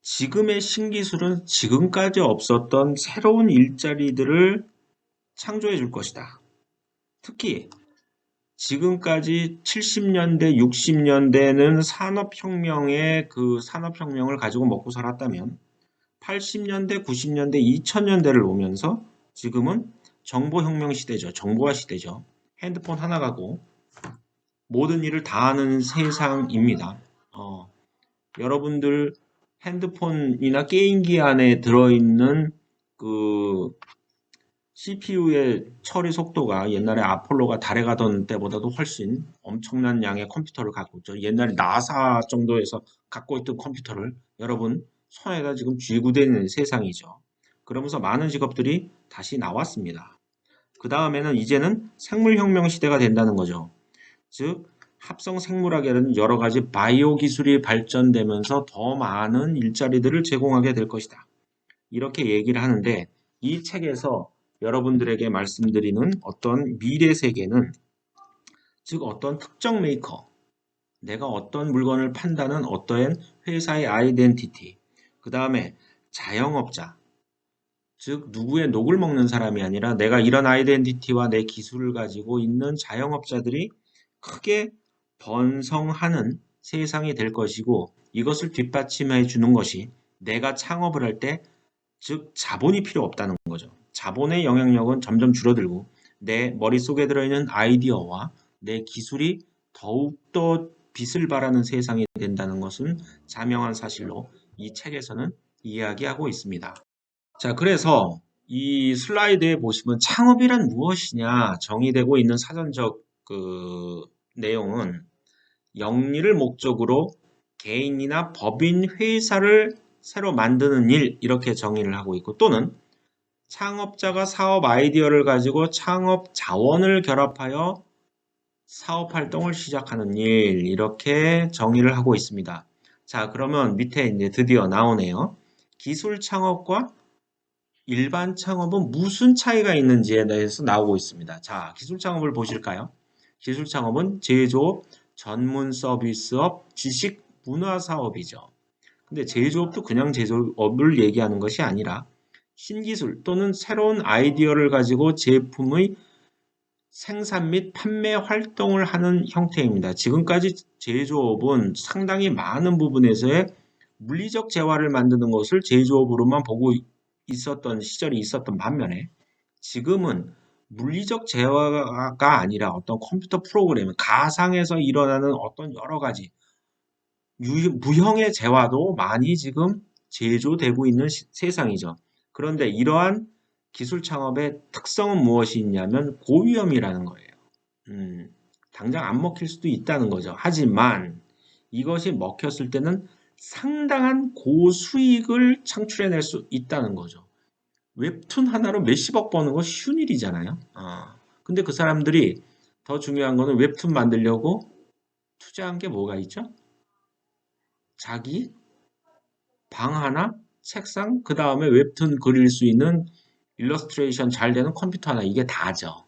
S1: 지금의 신기술은 지금까지 없었던 새로운 일자리들을 창조해 줄 것이다. 특히 지금까지 70년대, 60년대는 산업혁명을 가지고 먹고 살았다면 80년대, 90년대, 2000년대를 오면서 지금은 정보혁명 시대죠. 정보화 시대죠. 핸드폰 하나 가고 모든 일을 다 하는 세상입니다. 여러분들 핸드폰이나 게임기 안에 들어있는 그 CPU의 처리 속도가 옛날에 아폴로가 달에 가던 때보다도 훨씬 엄청난 양의 컴퓨터를 갖고 있죠. 옛날에 나사 정도에서 갖고 있던 컴퓨터를 여러분 손에다 지금 쥐고 다니는 세상이죠. 그러면서 많은 직업들이 다시 나왔습니다. 그 다음에는 이제는 생물혁명 시대가 된다는 거죠. 즉 합성 생물학에는 여러 가지 바이오 기술이 발전되면서 더 많은 일자리들을 제공하게 될 것이다. 이렇게 얘기를 하는데 이 책에서 여러분들에게 말씀드리는 어떤 미래 세계는 즉 어떤 특정 메이커, 내가 어떤 물건을 판다는 어떠한 회사의 아이덴티티, 그 다음에 자영업자, 즉 누구의 녹을 먹는 사람이 아니라 내가 이런 아이덴티티와 내 기술을 가지고 있는 자영업자들이 크게 번성하는 세상이 될 것이고 이것을 뒷받침해 주는 것이 내가 창업을 할 때 즉 자본이 필요 없다는 거죠. 자본의 영향력은 점점 줄어들고 내 머릿속에 들어있는 아이디어와 내 기술이 더욱더 빛을 발하는 세상이 된다는 것은 자명한 사실로 이 책에서는 이야기하고 있습니다. 자, 그래서 이 슬라이드에 보시면 창업이란 무엇이냐 정의되고 있는 사전적 내용은 영리를 목적으로 개인이나 법인 회사를 새로 만드는 일 이렇게 정의를 하고 있고 또는 창업자가 사업 아이디어를 가지고 창업 자원을 결합하여 사업 활동을 시작하는 일 이렇게 정의를 하고 있습니다. 자, 그러면 밑에 이제 드디어 나오네요. 기술 창업과 일반 창업은 무슨 차이가 있는지에 대해서 나오고 있습니다. 자, 기술 창업을 보실까요? 기술 창업은 제조업, 전문 서비스업, 지식 문화 사업이죠. 근데 제조업도 그냥 제조업을 얘기하는 것이 아니라 신기술 또는 새로운 아이디어를 가지고 제품의 생산 및 판매 활동을 하는 형태입니다. 지금까지 제조업은 상당히 많은 부분에서의 물리적 재화를 만드는 것을 제조업으로만 보고 있었던 시절이 있었던 반면에 지금은 물리적 재화가 아니라 어떤 컴퓨터 프로그램, 가상에서 일어나는 어떤 여러 가지 무형의 재화도 많이 지금 제조되고 있는 세상이죠. 그런데 이러한 기술 창업의 특성은 무엇이 있냐면 고위험이라는 거예요. 당장 안 먹힐 수도 있다는 거죠. 하지만 이것이 먹혔을 때는 상당한 고수익을 창출해낼 수 있다는 거죠. 웹툰 하나로 몇십억 버는 거 쉬운 일이잖아요. 근데 그 사람들이 더 중요한 거는 웹툰 만들려고 투자한 게 뭐가 있죠? 자기 방 하나, 책상, 그 다음에 웹툰 그릴 수 있는 일러스트레이션 잘 되는 컴퓨터 하나, 이게 다죠.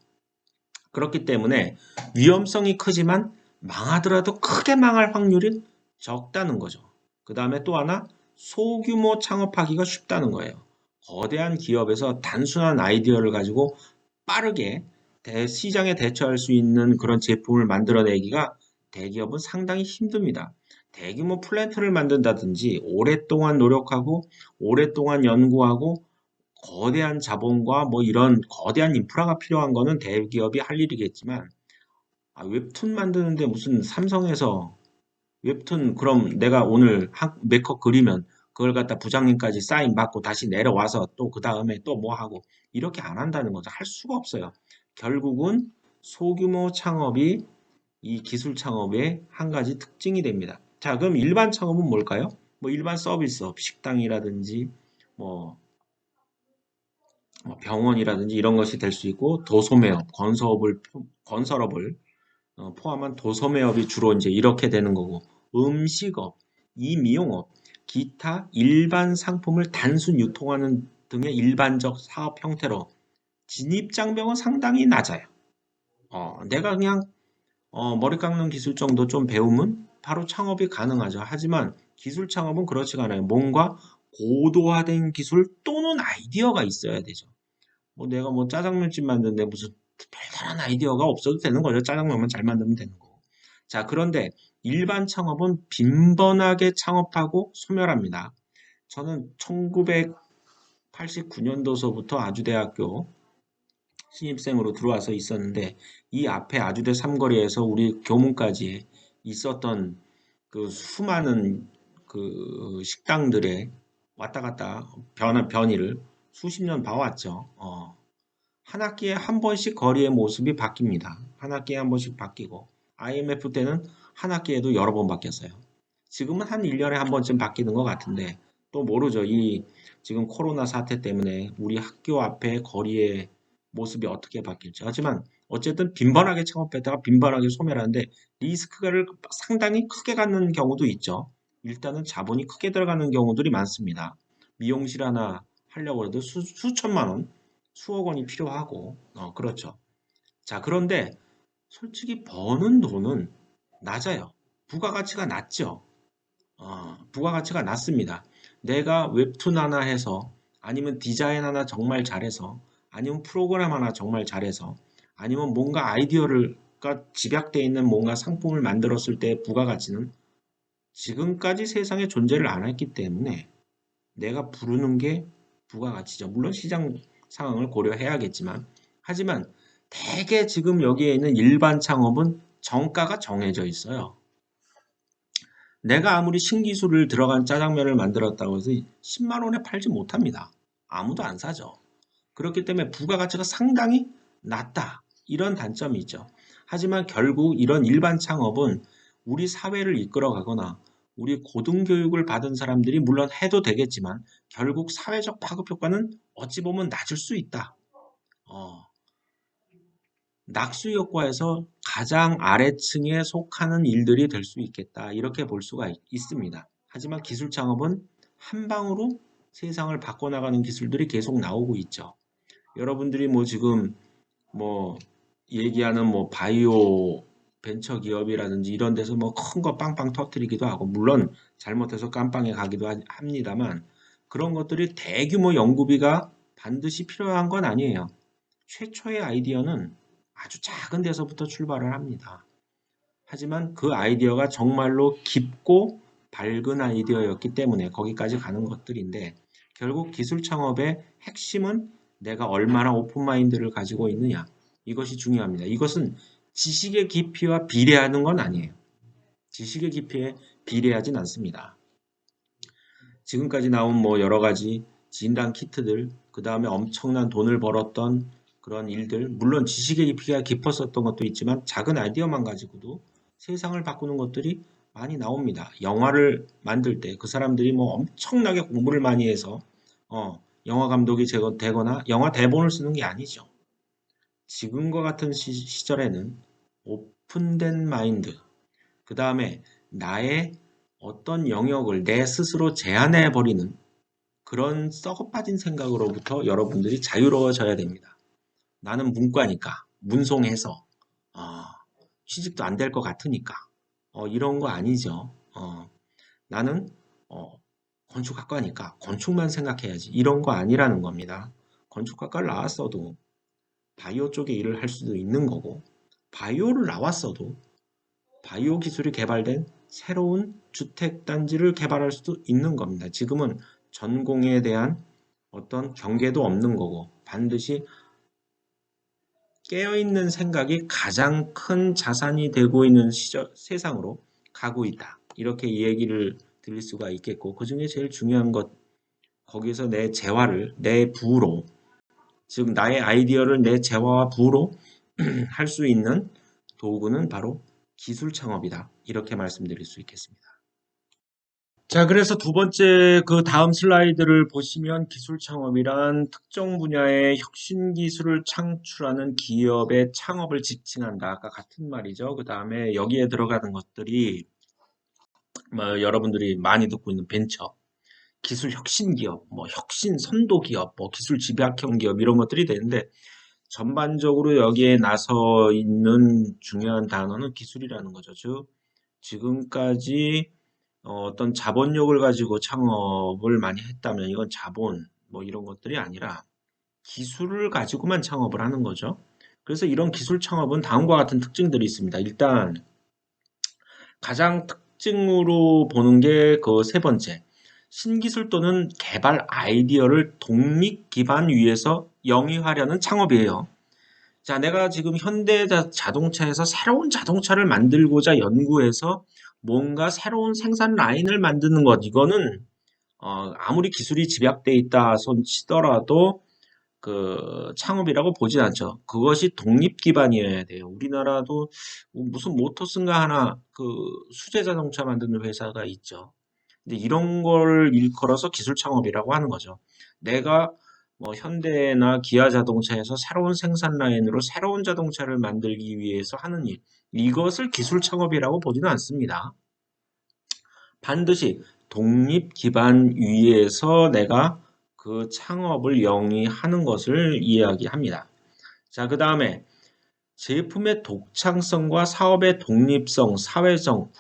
S1: 그렇기 때문에 위험성이 크지만 망하더라도 크게 망할 확률이 적다는 거죠. 그 다음에 또 하나, 소규모 창업하기가 쉽다는 거예요. 거대한 기업에서 단순한 아이디어를 가지고 빠르게 시장에 대처할 수 있는 그런 제품을 만들어내기가 대기업은 상당히 힘듭니다. 대규모 플랜트를 만든다든지 오랫동안 노력하고 오랫동안 연구하고 거대한 자본과 뭐 이런 거대한 인프라가 필요한 거는 대기업이 할 일이겠지만 웹툰 만드는데 무슨 삼성에서 웹툰 그럼 내가 오늘 몇 컷 그리면 그걸 갖다 부장님까지 사인 받고 다시 내려와서 또 그 다음에 또 뭐 하고 이렇게 안 한다는 거죠. 할 수가 없어요. 결국은 소규모 창업이 이 기술 창업의 한 가지 특징이 됩니다. 자, 그럼 일반 창업은 뭘까요? 뭐 일반 서비스업, 식당이라든지 뭐 병원이라든지 이런 것이 될 수 있고 도소매업, 건설업을 포함한 도소매업이 주로 이제 이렇게 되는 거고 음식업, 이미용업, 기타 일반 상품을 단순 유통하는 등의 일반적 사업 형태로 진입장벽은 상당히 낮아요. 내가 그냥 머리 깎는 기술 정도 좀 배우면 바로 창업이 가능하죠. 하지만 기술 창업은 그렇지가 않아요. 뭔가 고도화된 기술 또는 아이디어가 있어야 되죠. 뭐 내가 뭐 짜장면집 만드는데 무슨 별다른 아이디어가 없어도 되는 거죠. 짜장면만 잘 만들면 되는 거고. 자, 그런데 일반 창업은 빈번하게 창업하고 소멸합니다. 저는 1989년도서부터 아주대학교 신입생으로 들어와서 있었는데 이 앞에 아주대 삼거리에서 우리 교문까지 있었던 그 수많은 그 식당들의 왔다 갔다 변이를 수십 년 봐왔죠. 한 학기에 한 번씩 거리의 모습이 바뀝니다. 한 학기에 한 번씩 바뀌고 IMF 때는 한 학기에도 여러 번 바뀌었어요. 지금은 한 1년에 한 번쯤 바뀌는 것 같은데 또 모르죠. 이 지금 코로나 사태 때문에 우리 학교 앞에 거리의 모습이 어떻게 바뀔지. 하지만 어쨌든 빈번하게 창업했다가 빈번하게 소멸하는데 리스크를 상당히 크게 갖는 경우도 있죠. 일단은 자본이 크게 들어가는 경우들이 많습니다. 미용실 하나 하려고 해도 수천만 원, 수억 원이 필요하고, 그렇죠. 자, 그런데 솔직히 버는 돈은 낮아요. 부가가치가 낮죠. 부가가치가 낮습니다. 내가 웹툰 하나 해서 아니면 디자인 하나 정말 잘해서 아니면 프로그램 하나 정말 잘해서 아니면 뭔가 아이디어를 집약되어 있는 뭔가 상품을 만들었을 때 부가가치는 지금까지 세상에 존재를 안 했기 때문에 내가 부르는 게 부가가치죠. 물론 시장 상황을 고려해야겠지만 하지만 대개 지금 여기에 있는 일반 창업은 정가가 정해져 있어요. 내가 아무리 신기술을 들어간 짜장면을 만들었다고 해서 10만 원에 팔지 못합니다. 아무도 안 사죠. 그렇기 때문에 부가가치가 상당히 낮다. 이런 단점이 있죠. 하지만 결국 이런 일반 창업은 우리 사회를 이끌어가거나 우리 고등교육을 받은 사람들이 물론 해도 되겠지만 결국 사회적 파급 효과는 어찌 보면 낮을 수 있다. 어, 낙수 효과에서 가장 아래층에 속하는 일들이 될 수 있겠다. 이렇게 볼 수가 있습니다. 하지만 기술 창업은 한 방으로 세상을 바꿔나가는 기술들이 계속 나오고 있죠. 여러분들이 뭐 지금 뭐 얘기하는 뭐 바이오 벤처 기업이라든지 이런 데서 뭐 큰 거 빵빵 터뜨리기도 하고, 물론 잘못해서 깜빵에 가기도 합니다만, 그런 것들이 대규모 연구비가 반드시 필요한 건 아니에요. 최초의 아이디어는 아주 작은 데서부터 출발을 합니다. 하지만 그 아이디어가 정말로 깊고 밝은 아이디어였기 때문에 거기까지 가는 것들인데, 결국 기술 창업의 핵심은 내가 얼마나 오픈마인드를 가지고 있느냐. 이것이 중요합니다. 이것은 지식의 깊이와 비례하는 건 아니에요. 지식의 깊이에 비례하진 않습니다. 지금까지 나온 뭐 여러 가지 진단 키트들, 그 다음에 엄청난 돈을 벌었던 그런 일들, 물론 지식의 깊이가 깊었었던 것도 있지만 작은 아이디어만 가지고도 세상을 바꾸는 것들이 많이 나옵니다. 영화를 만들 때 그 사람들이 뭐 엄청나게 공부를 많이 해서 영화 감독이 되거나 영화 대본을 쓰는 게 아니죠. 지금과 같은 시절에는 오픈된 마인드, 그 다음에 나의 어떤 영역을 내 스스로 제한해 버리는 그런 썩어빠진 생각으로부터 여러분들이 자유로워져야 됩니다. 나는 문과니까, 문송해서 취직도 안 될 것 같으니까 이런 거 아니죠. 나는 건축학과니까 건축만 생각해야지, 이런 거 아니라는 겁니다. 건축학과를 나왔어도 바이오 쪽에 일을 할 수도 있는 거고, 바이오를 나왔어도 바이오 기술이 개발된 새로운 주택단지를 개발할 수도 있는 겁니다. 지금은 전공에 대한 어떤 경계도 없는 거고, 반드시 깨어있는 생각이 가장 큰 자산이 되고 있는 세상으로 가고 있다. 이렇게 얘기를 드릴 수가 있겠고, 그 중에 제일 중요한 것, 거기서 내 재화를 내 부로, 즉 나의 아이디어를 내 재화와 부로 할 수 있는 도구는 바로 기술 창업이다. 이렇게 말씀드릴 수 있겠습니다. 자, 그래서 두 번째 그 다음 슬라이드를 보시면 기술 창업이란 특정 분야의 혁신 기술을 창출하는 기업의 창업을 지칭한다. 아까 같은 말이죠. 그 다음에 여기에 들어가는 것들이 뭐 여러분들이 많이 듣고 있는 벤처, 기술 혁신 기업, 뭐 혁신 선도 기업, 뭐 기술 집약형 기업, 이런 것들이 되는데, 전반적으로 여기에 나서 있는 중요한 단어는 기술이라는 거죠. 즉 지금까지 어떤 자본력을 가지고 창업을 많이 했다면 이건 자본 뭐 이런 것들이 아니라 기술을 가지고만 창업을 하는 거죠. 그래서 이런 기술 창업은 다음과 같은 특징들이 있습니다. 일단 가장 특징으로 보는 게 그 세 번째, 신기술 또는 개발 아이디어를 독립 기반 위에서 영위하려는 창업이에요. 자, 내가 지금 현대 자동차에서 새로운 자동차를 만들고자 연구해서 뭔가 새로운 생산 라인을 만드는 것, 이거는 아무리 기술이 집약돼 있다 손 치더라도 그 창업이라고 보진 않죠. 그것이 독립 기반이어야 돼요. 우리나라도 무슨 모터스인가 하나 그 수제 자동차 만드는 회사가 있죠. 근데 이런 걸 일컬어서 기술 창업이라고 하는 거죠. 내가 뭐 현대나 기아 자동차에서 새로운 생산 라인으로 새로운 자동차를 만들기 위해서 하는 일, 이것을 기술 창업이라고 보지는 않습니다. 반드시 독립 기반 위에서 내가 그 창업을 영위하는 것을 이야기합니다. 자, 그 다음에 제품의 독창성과 사업의 독립성, 사회성,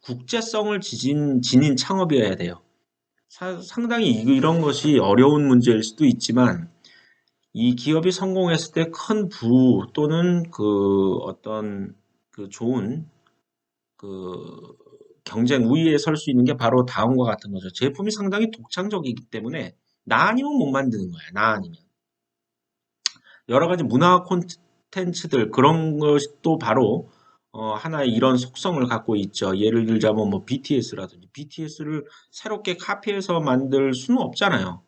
S1: 국제성을 지닌 창업이어야 돼요. 상당히 이런 것이 어려운 문제일 수도 있지만, 이 기업이 성공했을 때 큰 부 또는 그 어떤 그 좋은 그 경쟁 우위에 설 수 있는 게 바로 다음과 같은 거죠. 제품이 상당히 독창적이기 때문에 나 아니면 못 만드는 거야. 나 아니면. 여러 가지 문화 콘텐츠들, 그런 것도 바로 하나의 이런 속성을 갖고 있죠. 예를 들자면 뭐 BTS라든지, BTS를 새롭게 카피해서 만들 수는 없잖아요.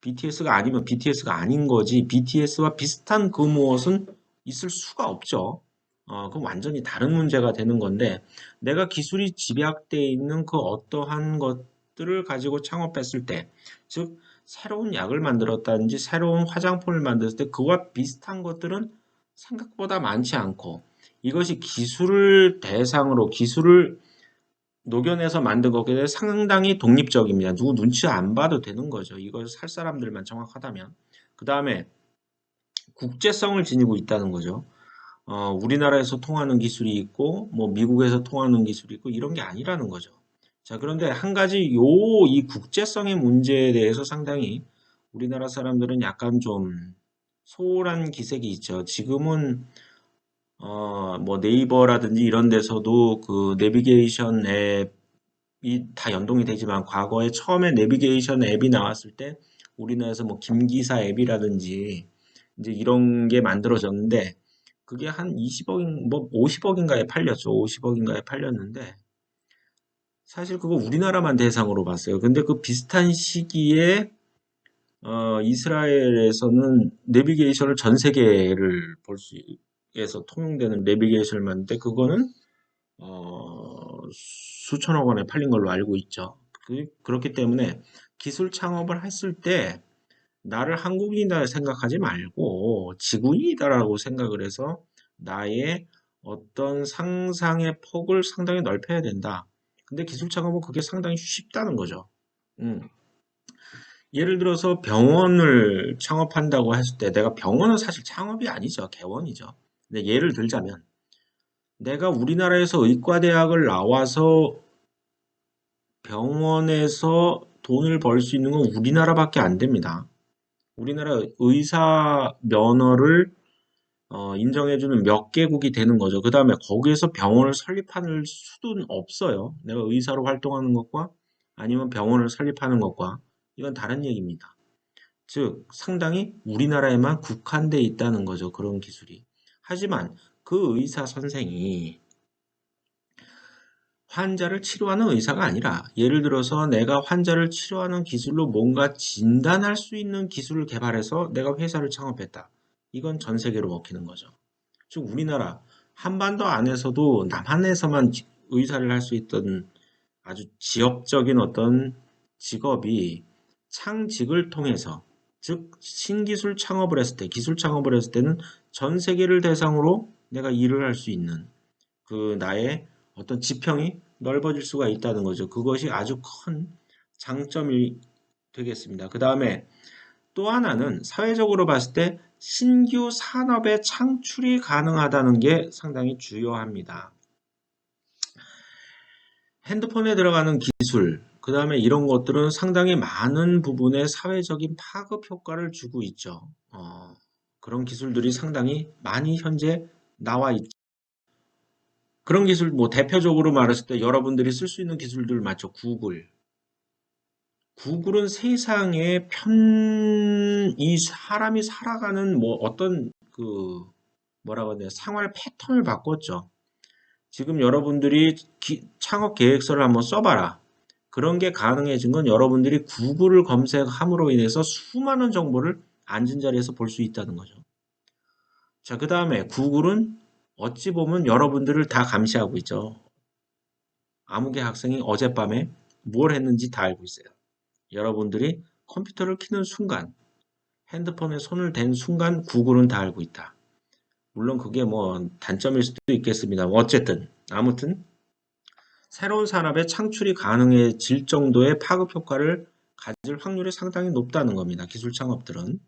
S1: BTS가 아니면 BTS가 아닌 거지, BTS와 비슷한 그 무엇은 있을 수가 없죠. 그럼 완전히 다른 문제가 되는 건데, 내가 기술이 집약되어 있는 그 어떠한 것들을 가지고 창업했을 때, 즉 새로운 약을 만들었다든지 새로운 화장품을 만들었을 때 그와 비슷한 것들은 생각보다 많지 않고, 이것이 기술을 대상으로 기술을 녹여내서 만든 거기 때문에 상당히 독립적입니다. 누구 눈치 안 봐도 되는 거죠. 이걸 살 사람들만 정확하다면. 그 다음에 국제성을 지니고 있다는 거죠. 우리나라에서 통하는 기술이 있고, 뭐, 미국에서 통하는 기술이 있고, 이런 게 아니라는 거죠. 자, 그런데 한 가지 이 국제성의 문제에 대해서 상당히 우리나라 사람들은 약간 좀 소홀한 기색이 있죠. 지금은, 뭐, 네이버라든지 이런 데서도 그 내비게이션 앱이 다 연동이 되지만, 과거에 처음에 내비게이션 앱이 나왔을 때, 우리나라에서 뭐, 김기사 앱이라든지, 이제 이런 게 만들어졌는데, 그게 한 20억인, 뭐 50억인가에 팔렸죠. 50억인가에 팔렸는데, 사실 그거 우리나라만 대상으로 봤어요. 근데 그 비슷한 시기에, 이스라엘에서는 내비게이션을 전 세계를 볼 수, 에서 통용되는 내비게이션을 만드는데, 그거는, 수천억 원에 팔린 걸로 알고 있죠. 그렇기 때문에 기술 창업을 했을 때, 나를 한국인이다 생각하지 말고 지구인이다라고 생각을 해서 나의 어떤 상상의 폭을 상당히 넓혀야 된다. 근데 기술 창업은 그게 상당히 쉽다는 거죠. 음. 예를 들어서 병원을 창업한다고 했을 때 내가 병원은 사실 창업이 아니죠. 개원이죠. 근데 예를 들자면 내가 우리나라에서 의과대학을 나와서 병원에서 돈을 벌 수 있는 건 우리나라밖에 안 됩니다. 우리나라 의사 면허를 인정해주는 몇 개국이 되는 거죠. 그 다음에 거기에서 병원을 설립할 수는 없어요. 내가 의사로 활동하는 것과 아니면 병원을 설립하는 것과 이건 다른 얘기입니다. 즉, 상당히 우리나라에만 국한돼 있다는 거죠. 그런 기술이. 하지만 그 의사 선생이 환자를 치료하는 의사가 아니라 예를 들어서 내가 환자를 치료하는 기술로 뭔가 진단할 수 있는 기술을 개발해서 내가 회사를 창업했다. 이건 전 세계로 먹히는 거죠. 즉 우리나라 한반도 안에서도 남한에서만 의사를 할 수 있던 아주 지역적인 어떤 직업이 창직을 통해서 즉 신기술 창업을 했을 때 기술 창업을 했을 때는 전 세계를 대상으로 내가 일을 할 수 있는 그 나의 어떤 지평이 넓어질 수가 있다는 거죠. 그것이 아주 큰 장점이 되겠습니다. 그 다음에 또 하나는 사회적으로 봤을 때 신규 산업의 창출이 가능하다는 게 상당히 주요합니다. 핸드폰에 들어가는 기술, 그 다음에 이런 것들은 상당히 많은 부분에 사회적인 파급 효과를 주고 있죠. 그런 기술들이 상당히 많이 현재 나와 있죠. 그런 기술, 뭐 대표적으로 말했을 때 여러분들이 쓸 수 있는 기술들 맞죠? 구글. 구글은 세상에 이 사람이 살아가는 뭐 어떤 뭐라고 해야 되나, 생활 패턴을 바꿨죠. 지금 여러분들이 창업 계획서를 한번 써봐라. 그런 게 가능해진 건 여러분들이 구글을 검색함으로 인해서 수많은 정보를 앉은 자리에서 볼 수 있다는 거죠. 자, 그 다음에 구글은 어찌 보면 여러분들을 다 감시하고 있죠. 아무개 학생이 어젯밤에 뭘 했는지 다 알고 있어요. 여러분들이 컴퓨터를 켜는 순간, 핸드폰에 손을 댄 순간 구글은 다 알고 있다. 물론 그게 뭐 단점일 수도 있겠습니다. 어쨌든 아무튼 새로운 산업의 창출이 가능해질 정도의 파급 효과를 가질 확률이 상당히 높다는 겁니다. 기술 창업들은.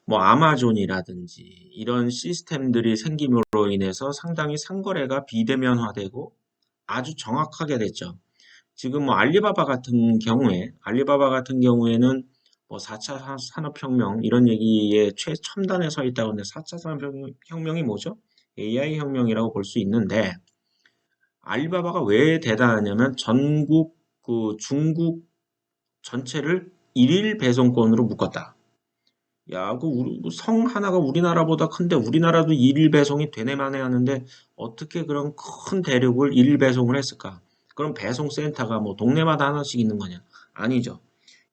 S1: 뭐 아마존이라든지 이런 시스템들이 생김으로 인해서 상당히 상거래가 비대면화되고 아주 정확하게 됐죠. 지금 뭐 알리바바 같은 경우에는 뭐 4차 산업혁명 이런 얘기에 최첨단에 서 있다고 하는데 4차 산업혁명이 뭐죠? AI 혁명이라고 볼 수 있는데 알리바바가 왜 대단하냐면 전국 중국 전체를 일일 배송권으로 묶었다. 야, 성 하나가 우리나라보다 큰데 우리나라도 일일 배송이 되네만에 하는데 어떻게 그런 큰 대륙을 일일 배송을 했을까? 그럼 배송 센터가 뭐 동네마다 하나씩 있는 거냐? 아니죠.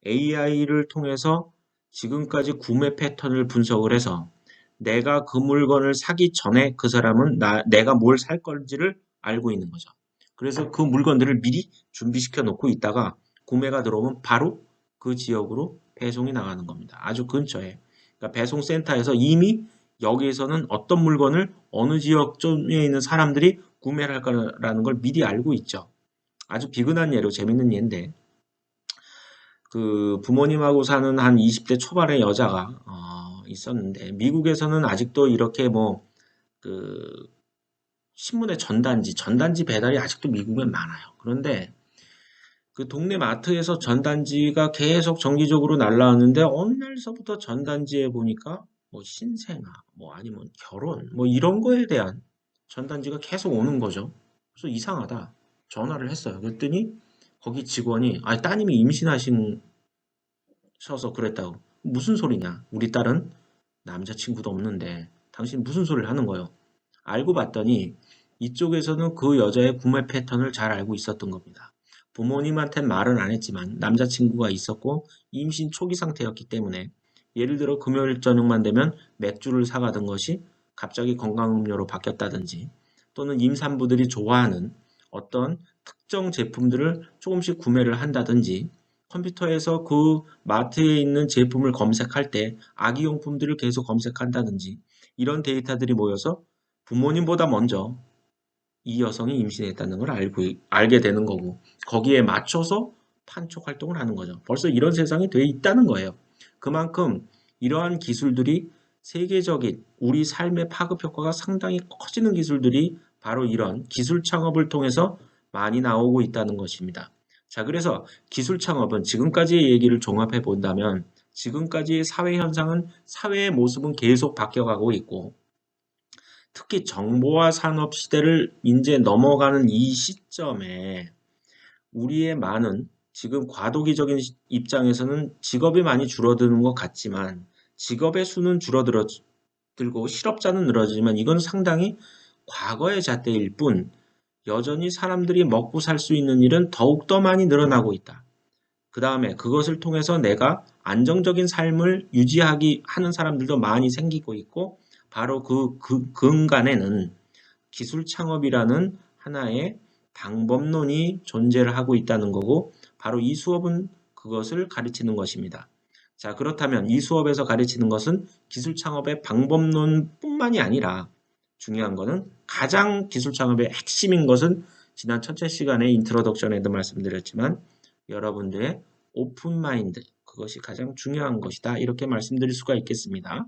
S1: AI를 통해서 지금까지 구매 패턴을 분석을 해서 내가 그 물건을 사기 전에 그 사람은 내가 뭘 살 건지를 알고 있는 거죠. 그래서 그 물건들을 미리 준비시켜 놓고 있다가 구매가 들어오면 바로 그 지역으로 배송이 나가는 겁니다. 아주 근처에. 그러니까 배송센터에서 이미 여기에서는 어떤 물건을 어느 지역쯤에 있는 사람들이 구매를 할 거라는 걸 미리 알고 있죠. 아주 비근한 예로 재밌는 예인데, 그 부모님하고 사는 한 20대 초반의 여자가 있었는데, 미국에서는 아직도 이렇게 뭐 그 신문의 전단지 배달이 아직도 미국엔 많아요. 그런데 그 동네 마트에서 전단지가 계속 정기적으로 날라왔는데 어느 날서부터 전단지에 보니까 뭐 신생아, 뭐 아니면 결혼, 뭐 이런 거에 대한 전단지가 계속 오는 거죠. 그래서 이상하다. 전화를 했어요. 그랬더니 거기 직원이 따님이 임신하셔서 그랬다고. 무슨 소리냐? 우리 딸은 남자친구도 없는데 당신 무슨 소리를 하는 거예요? 알고 봤더니 이쪽에서는 그 여자의 구매 패턴을 잘 알고 있었던 겁니다. 부모님한테는 말은 안 했지만 남자친구가 있었고 임신 초기 상태였기 때문에 예를 들어 금요일 저녁만 되면 맥주를 사가던 것이 갑자기 건강음료로 바뀌었다든지 또는 임산부들이 좋아하는 어떤 특정 제품들을 조금씩 구매를 한다든지 컴퓨터에서 그 마트에 있는 제품을 검색할 때 아기용품들을 계속 검색한다든지 이런 데이터들이 모여서 부모님보다 먼저 이 여성이 임신했다는 걸 알게 되는 거고, 거기에 맞춰서 판촉 활동을 하는 거죠. 벌써 이런 세상이 돼 있다는 거예요. 그만큼 이러한 기술들이 세계적인 우리 삶의 파급 효과가 상당히 커지는 기술들이 바로 이런 기술 창업을 통해서 많이 나오고 있다는 것입니다. 자, 그래서 기술 창업은 지금까지의 얘기를 종합해 본다면 지금까지의 사회 현상은 사회의 모습은 계속 바뀌어가고 있고 특히 정보화 산업 시대를 이제 넘어가는 이 시점에 우리의 많은 지금 과도기적인 입장에서는 직업이 많이 줄어드는 것 같지만 직업의 수는 줄어들고 실업자는 늘어지지만 이건 상당히 과거의 잣대일 뿐 여전히 사람들이 먹고 살 수 있는 일은 더욱더 많이 늘어나고 있다. 그 다음에 그것을 통해서 내가 안정적인 삶을 유지하기 하는 사람들도 많이 생기고 있고 바로 그 근간에는 기술 창업이라는 하나의 방법론이 존재를 하고 있다는 거고 바로 이 수업은 그것을 가르치는 것입니다. 자, 그렇다면 이 수업에서 가르치는 것은 기술 창업의 방법론뿐만이 아니라 중요한 것은 가장 기술 창업의 핵심인 것은 지난 첫째 시간에 인트로덕션에도 말씀드렸지만 여러분들의 오픈 마인드 그것이 가장 중요한 것이다. 이렇게 말씀드릴 수가 있겠습니다.